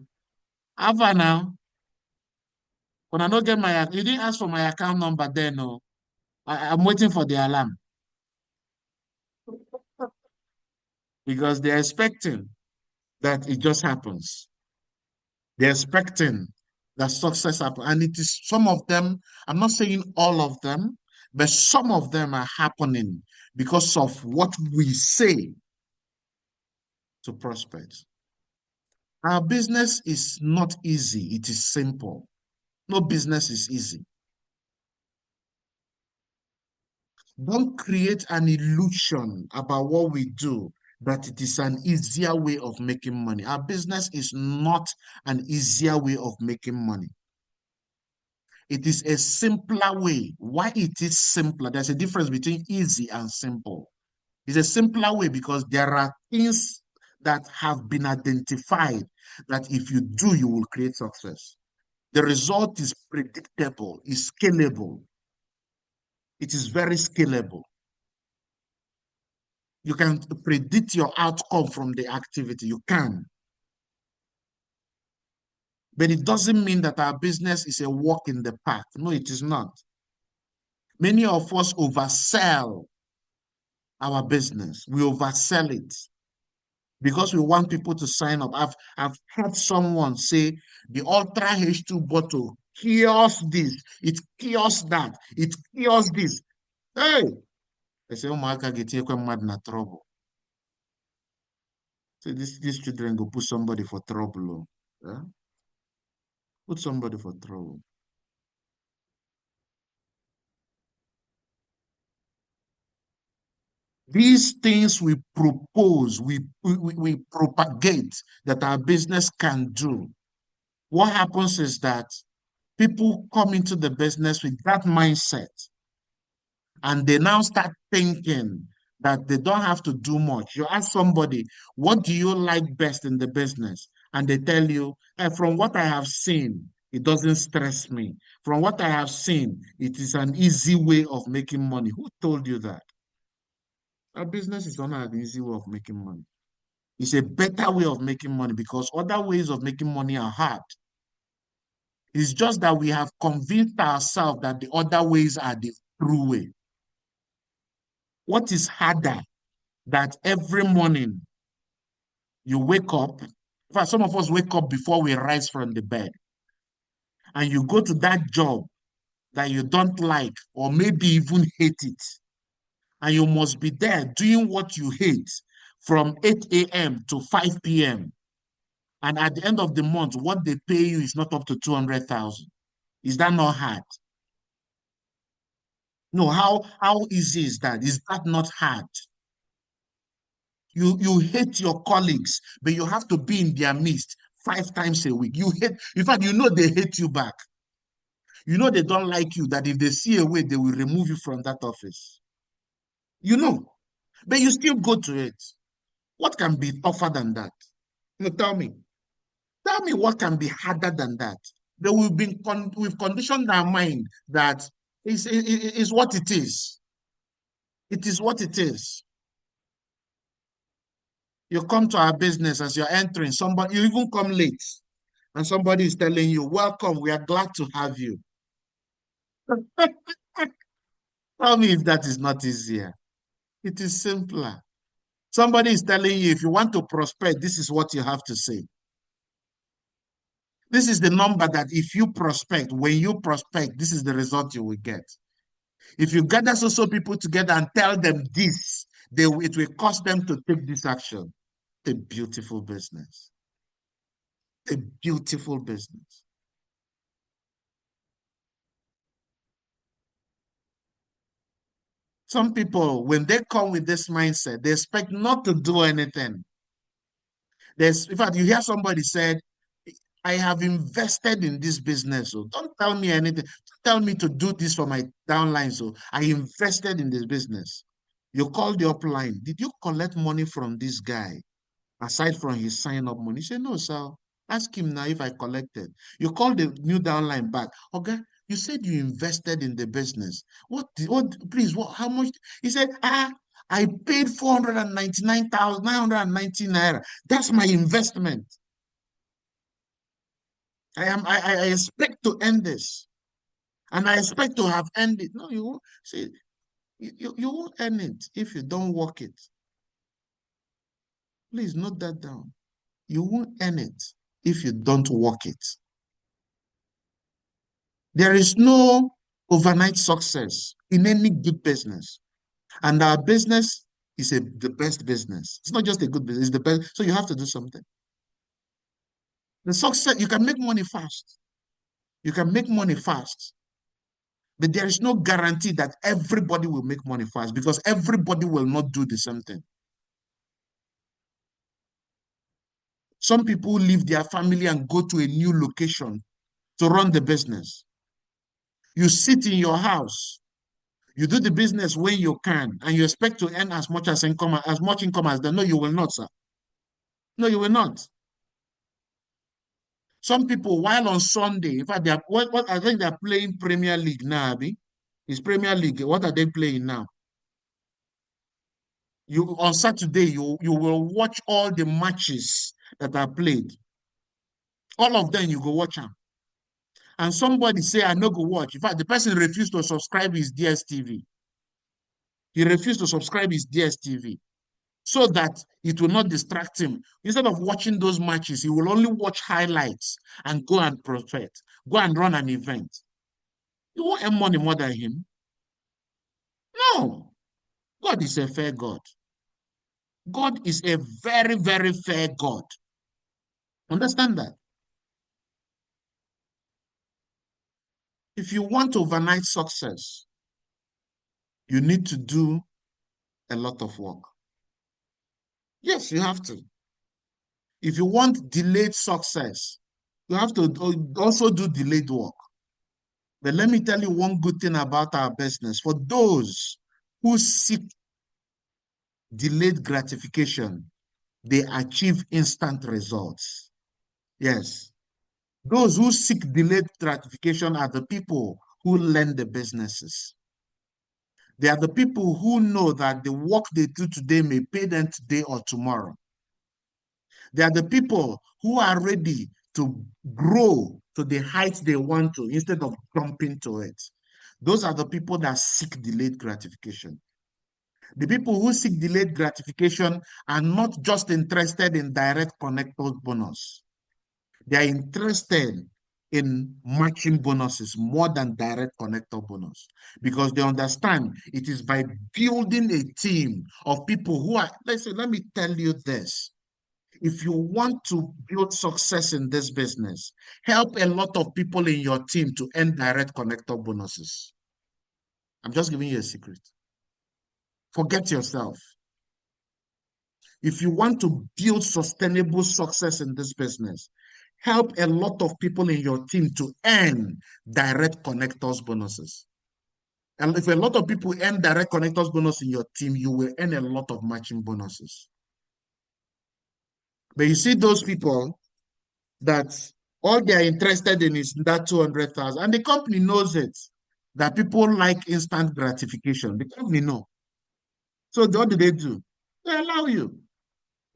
Ava now, when I don't get you didn't ask for my account number then, no. I'm waiting for the alarm because they're expecting that it just happens. They're expecting that success happen. And it is some of them, I'm not saying all of them, but some of them are happening because of what we say to prospects. Our business is not easy, it is simple. No business is easy. Don't create an illusion about what we do that it is an easier way of making money. Our business is not an easier way of making money. It is a simpler way. Why it is simpler? There's a difference between easy and simple. It's a simpler way because there are things that have been identified that if you do, you will create success. The result is predictable, is scalable. It is very scalable. You can predict your outcome from the activity. You can. But it doesn't mean that our business is a walk in the park. No, it is not. Many of us oversell our business. We oversell it because we want people to sign up. I've heard someone say the Ultra H2 bottle cures this, it cures that, it cures this. Hey, I say, oh my God, get mad na trouble. So these children go put somebody for trouble. Oh. Yeah? Put somebody for trouble. These things we propose, we propagate that our business can do. What happens is that people come into the business with that mindset and they now start thinking that they don't have to do much. You ask somebody, what do you like best in the business? And they tell you, from what I have seen, it doesn't stress me. From what I have seen, it is an easy way of making money. Who told you that? Our business is not an easy way of making money. It's a better way of making money because other ways of making money are hard. It's just that we have convinced ourselves that the other ways are the true way. What is harder that every morning you wake up, in fact, some of us wake up before we rise from the bed, and you go to that job that you don't like or maybe even hate it, and you must be there doing what you hate from 8 a.m. to 5 p.m. And at the end of the month, what they pay you is not up to 200,000. Is that not hard? No, how easy is that? Is that not hard? You hate your colleagues, but you have to be in their midst 5 times a week. You hate, in fact, you know they hate you back. You know they don't like you, that if they see a way, they will remove you from that office. You know, but you still go to it. What can be tougher than that? No, tell me. Tell me what can be harder than that. That we've conditioned our mind that is what it is. It is what it is. You come to our business as you're entering, somebody, you even come late, and somebody is telling you, welcome, we are glad to have you. Tell me if that is not easier. It is simpler. Somebody is telling you, if you want to prosper, this is what you have to say. This is the number that if you prospect, when you prospect, this is the result you will get. If you gather so people together and tell them this, it will cost them to take this action. A beautiful business. A beautiful business. Some people, when they come with this mindset, they expect not to do anything. In fact, you hear somebody said, I have invested in this business. So don't tell me anything. Don't tell me to do this for my downline. So I invested in this business. You call the upline. Did you collect money from this guy aside from his sign up money? He said, no, sir. Ask him now if I collected. You call the new downline back. Okay, you said you invested in the business. Please, how much? He said, I paid 499,990 naira. That's my investment. I expect to end this. And I expect to have ended. No, you won't see, you won't end it if you don't work it. Please note that down. You won't end it if you don't work it. There is no overnight success in any good business. And our business is the best business. It's not just a good business, it's the best. So you have to do something. The success, you can make money fast. You can make money fast. But there is no guarantee that everybody will make money fast because everybody will not do the same thing. Some people leave their family and go to a new location to run the business. You sit in your house, you do the business when you can, and you expect to earn as much income as them. No, you will not, sir. No, you will not. Some people, while on Sunday, in fact, what I think they're playing Premier League now, Abby. It's Premier League. What are they playing now? You on Saturday, you will watch all the matches that are played. All of them, you go watch them. And somebody say, I no go watch. In fact, the person refused to subscribe his DSTV. He refused to subscribe his DSTV so that it will not distract him. Instead of watching those matches, he will only watch highlights and go and profit, go and run an event. You won't earn money more than him. No. God is a fair God. God is a very, very fair God. Understand that? If you want overnight success, you need to do a lot of work. Yes, you have to. If you want delayed success, you have to also do delayed work. But let me tell you one good thing about our business. For those who seek delayed gratification, they achieve instant results. Yes. Those who seek delayed gratification are the people who learn the businesses. They are the people who know that the work they do today may pay them today or tomorrow. They are the people who are ready to grow to the heights they want to instead of jumping to it. Those are the people that seek delayed gratification. The people who seek delayed gratification are not just interested in direct connector bonus. They are interested in matching bonuses more than direct connector bonus because they understand it is by building a team of people who are, let me tell you this. If you want to build success in this business, help a lot of people in your team to earn direct connector bonuses. I'm just giving you a secret. Forget yourself. If you want to build sustainable success in this business, help a lot of people in your team to earn direct connectors bonuses. And if a lot of people earn direct connectors bonus in your team, you will earn a lot of matching bonuses. But you see those people that all they are interested in is that 200,000, and the company knows it, that people like instant gratification. The company know. So what do? They allow you.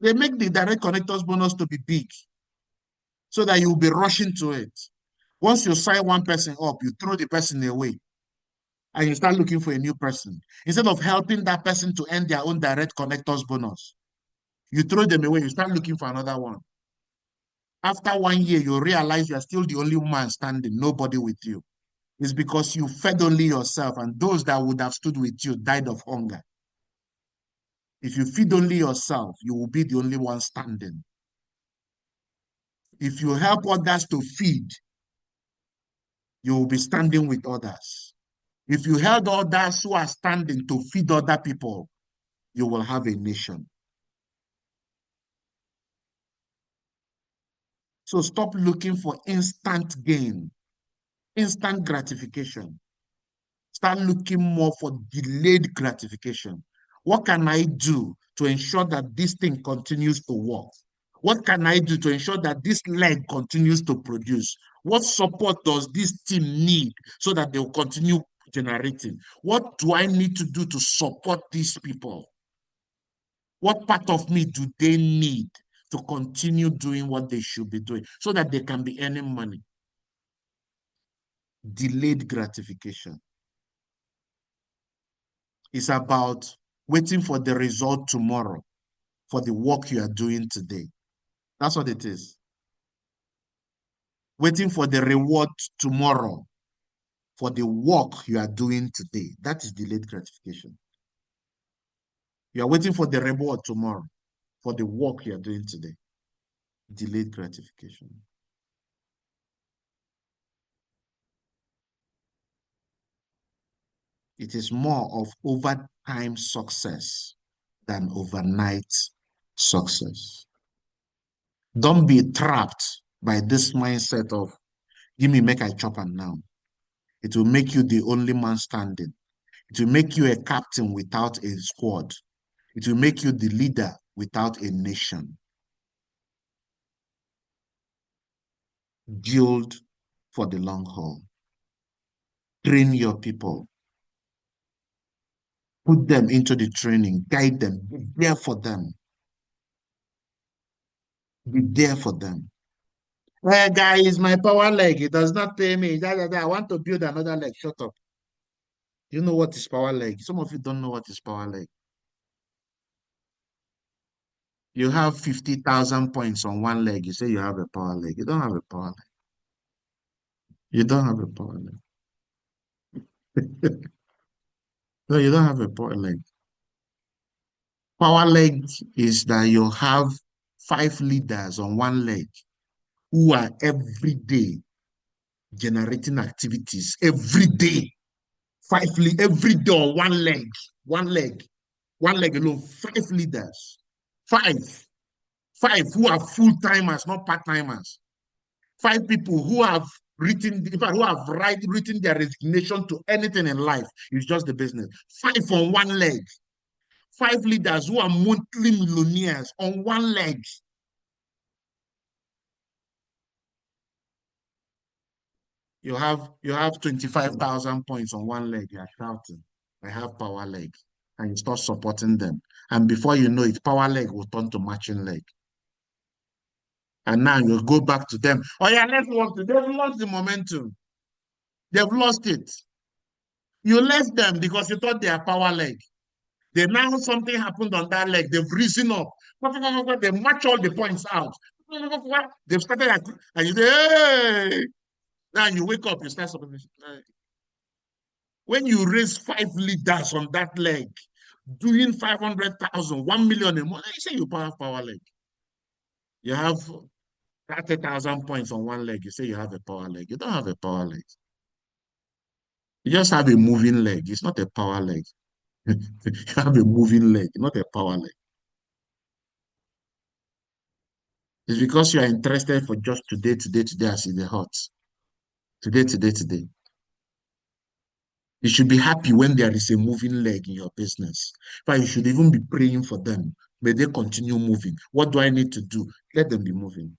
They make the direct connectors bonus to be big so that you'll be rushing to it. Once you sign one person up, you throw the person away and you start looking for a new person. Instead of helping that person to earn their own direct connectors bonus, you throw them away, you start looking for another one. After 1 year, you realize you're still the only man standing, nobody with you. It's because you fed only yourself, and those that would have stood with you died of hunger. If you feed only yourself, you will be the only one standing. If you help others to feed, you will be standing with others. If you help others who are standing to feed other people, you will have a nation. So stop looking for instant gain, instant gratification. Start looking more for delayed gratification. What can I do to ensure that this thing continues to work? What can I do to ensure that this leg continues to produce? What support does this team need so that they will continue generating? What do I need to do to support these people? What part of me do they need to continue doing what they should be doing so that they can be earning money? Delayed gratification. It's about waiting for the result tomorrow for the work you are doing today. That's what it is. Waiting for the reward tomorrow for the work you are doing today. That is delayed gratification. You are waiting for the reward tomorrow for the work you are doing today. Delayed gratification. It is more of overtime success than overnight success. Don't be trapped by this mindset of, give me, make I chop am now. It will make you the only man standing. It will make you a captain without a squad. It will make you the leader without a nation. Build for the long haul. Train your people. Put them into the training. Guide them. Be there for them. Be there for them. Hey, guys, my power leg. It does not pay me. I want to build another leg. Shut up. You know what is power leg? Some of you don't know what is power leg. You have 50,000 points on one leg. You say you have a power leg. You don't have a power leg. You don't have a power leg. No, you don't have a power leg. Power leg is that you have 5 leaders on one leg who are every day generating activities every day. Every day on one leg alone. 5 leaders, five, five who are full timers, not part timers. 5 people who have written, in fact, who have written their resignation to anything in life. It's just the business. 5 on one leg. 5 leaders who are monthly millionaires on one leg. You have 25,000 points on one leg. You are shouting, I have power leg. And you start supporting them. And before you know it, power leg will turn to matching leg. And now you go back to them. Oh yeah, let's work. They've lost the momentum. They've lost it. You left them because you thought they are power leg. They now something happened on that leg. They've risen up. They match all the points out. They've started and you say, hey. Now you wake up, you start something. When you raise 5 leaders on that leg, doing 500,000, 1 million a month, you say you have power leg. You have 30,000 points on one leg. You say you have a power leg. You don't have a power leg. You just have a moving leg. It's not a power leg. You have a moving leg, not a power leg. It's because you are interested for just today, today, today, as in the hot. Today, today, today. You should be happy when there is a moving leg in your business. But you should even be praying for them. May they continue moving. What do I need to do? Let them be moving.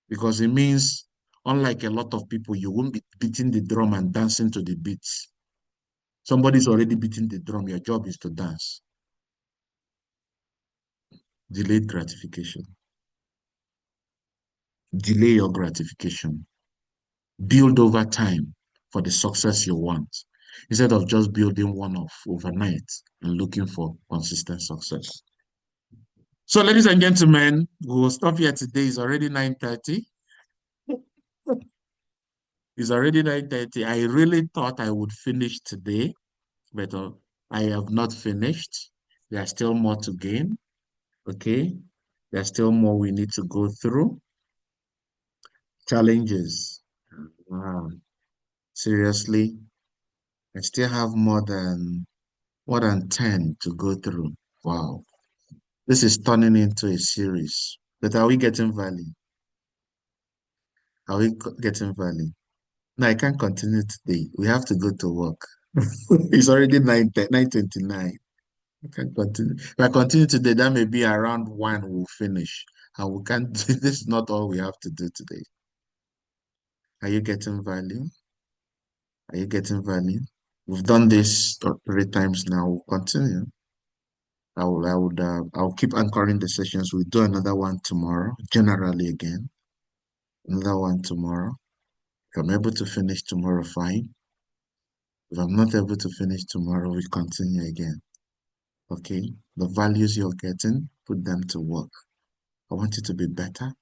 Because it means, unlike a lot of people, you won't be beating the drum and dancing to the beats. Somebody's already beating the drum. Your job is to dance. Delayed gratification. Delay your gratification. Build over time for the success you want, instead of just building one-off overnight and looking for consistent success. So, ladies and gentlemen, we will stop here today. It's already 9:30. It's already 9:30. I really thought I would finish today, but I have not finished. There's still more to gain. Okay. There's still more we need to go through. Challenges. Wow. Seriously, I still have more than 10 to go through. Wow. This is turning into a series. But are we getting value? Are we getting value? No, I can't continue today. We have to go to work. It's already 9:29. I can't continue. If I continue today, that may be around 1 we'll finish. And we can't this is not all we have to do today. Are you getting value? Are you getting value? We've done this 3 times now. We'll continue. I'll keep anchoring the sessions. We'll do another one tomorrow, generally again. Another one tomorrow. If I'm able to finish tomorrow, fine. If I'm not able to finish tomorrow, we continue again. Okay? The values you're getting, put them to work. I want you to be better. I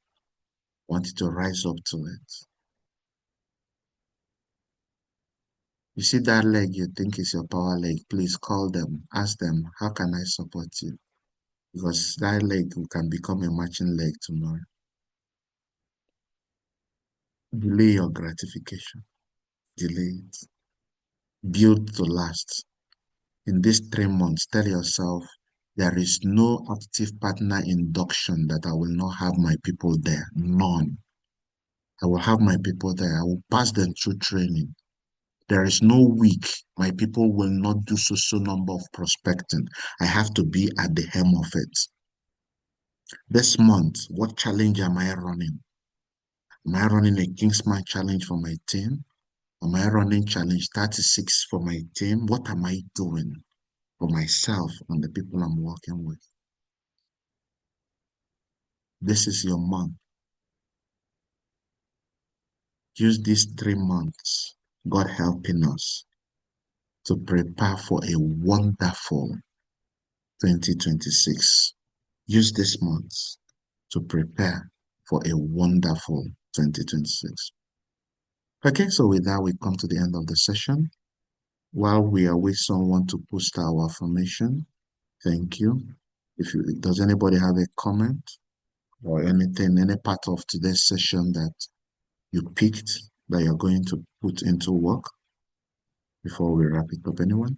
want you to rise up to it. You see that leg you think is your power leg, please call them. Ask them, how can I support you? Because that leg can become a matching leg tomorrow. Delay your gratification. Delay it. Build to last. In these 3 months, tell yourself, there is no active partner induction that I will not have my people there. None. I will have my people there. I will pass them through training. There is no week my people will not do so number of prospecting. I have to be at the helm of it. This month, what challenge am I running? Am I running a Kingsman challenge for my team? Am I running challenge 36 for my team? What am I doing for myself and the people I'm working with? This is your month. Use these 3 months, God helping us, to prepare for a wonderful 2026. Use this month to prepare for a wonderful 2026. Okay, so with that, we come to the end of the session. While we await someone to post our affirmation, thank you. Does anybody have a comment or anything, any part of today's session that you picked that you're going to put into work before we wrap it up? Anyone?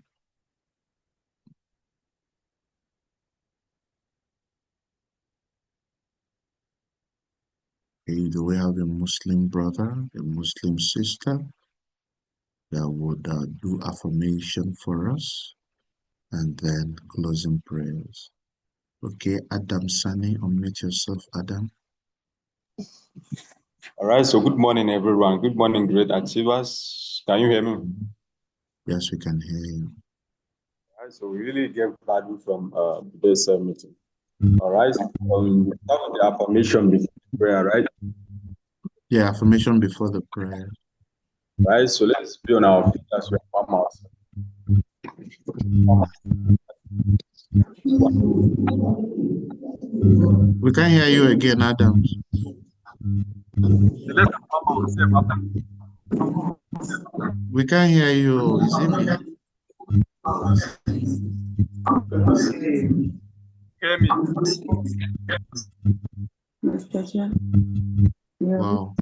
Okay, do we have a Muslim brother, a Muslim sister that would do affirmation for us and then closing prayers? Okay, Adam Sani, unmute yourself, Adam. All right, so good morning, everyone. Good morning, great achievers. Can you hear me? Yes, we can hear you. All right, so we really get value from today's meeting. All right, so, we start with the affirmation before the prayer, right? Yeah, affirmation before the prayer. All right, so let's be on our feet as we affirm ourselves. We can hear you again, Adam. Let's affirm ourselves after. We can hear you. Is it me? Hear me? Wow.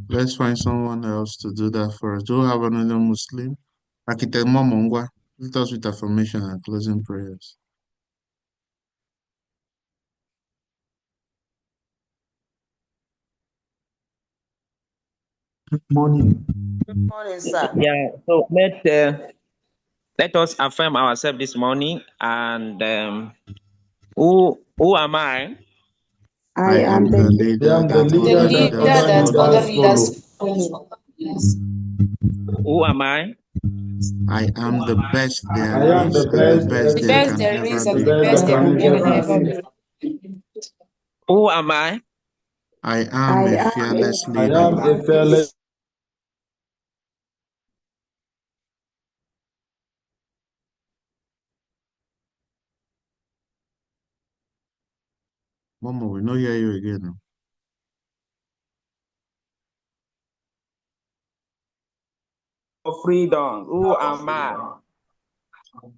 Let's find someone else to do that for us. Do we have another Muslim? Architect Momongwa, let us with affirmation and closing prayers. Good morning. Good morning, sir. Yeah, so let us affirm ourselves this morning. And who am I? I am the leader that The other leader leaders that follow. other leaders follow. Who am I? I am the best there I am is, the and the best best The there best can there ever is and the the be. best best that there can can ever ever be. be. Who am I? I am a fearless I leader. am a fearless. Mama, we no hear you again. Now. Freedom. Who am I?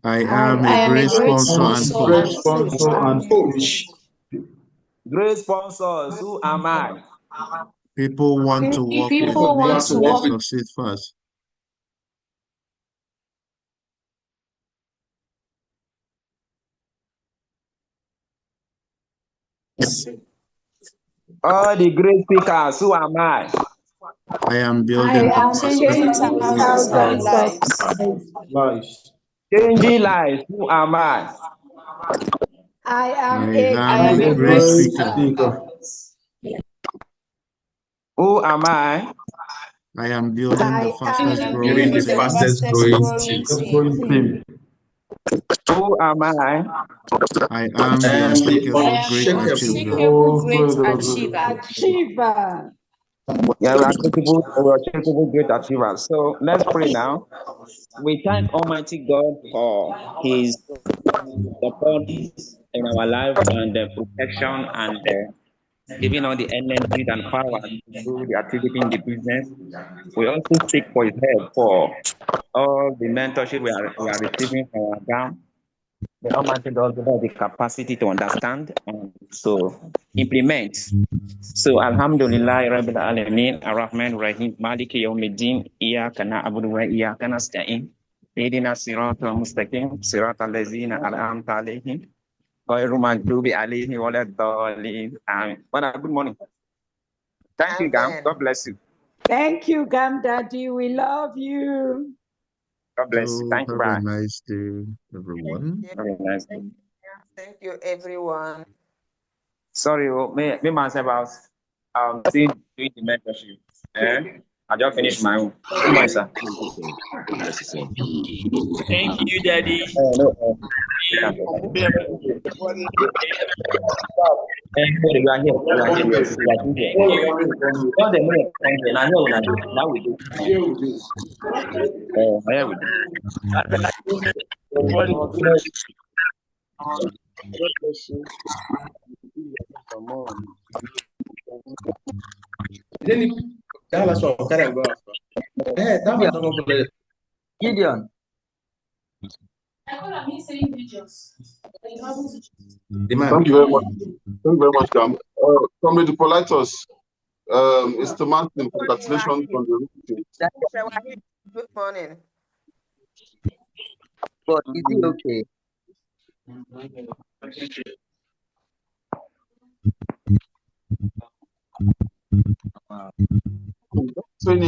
I am a I am a great great sponsor and sponsor Great coach. and sponsor and coach. Great sponsors. Who am I? People want to work with people me want so to they work. succeed fast. All the great speakers. Who am I? I am I building a am fastest changing growing thousands city. of lives. Changing lives. Who am I? I am I a am a great great speaker. speaker. Who am I? I am building the I fastest am growing Building the building team. fastest growing team. team. Who am I? I am the And the unshakable great achiever. unshakable great Achiever. Yeah, we're capable great achievers. So let's pray now. We thank Almighty God for His support in our life and the protection and giving us the energy and power to do the activity in the business. We also seek for His help for all the mentorship we are receiving from our GAM. The Almighty God give us the capacity to understand and so implement. So Alhamdulillah Rabbil Alameen Ar-Rahman Rahim Maliki Yawmiddin Iyyaka na'budu wa iyyaka nasta'in Ihdina siratal mustaqim siratal ladzina an'amta alaihim ghairil maghdubi alaihim waladdallin. Amen. Father, good morning. Thank you, Gam. Amen. God bless you. Thank you, Gam Daddy. We love you. God bless you. So Thank you, have a bye. nice day, everyone. Have a nice day. Thank you, everyone. Sorry, me myself I was still doing the mentorship. I just finished my own. Good morning, sir. Thank you, Daddy. No, you are here. You are here. Yes, you are here. All the money thank you. I know now we do. Yeah, we do. God bless you. Gideon. Thank you very much. Thank you very much, Gam. Comrade Politus, Mr. Martin, congratulations on the meeting. Good morning. But is he okay? Training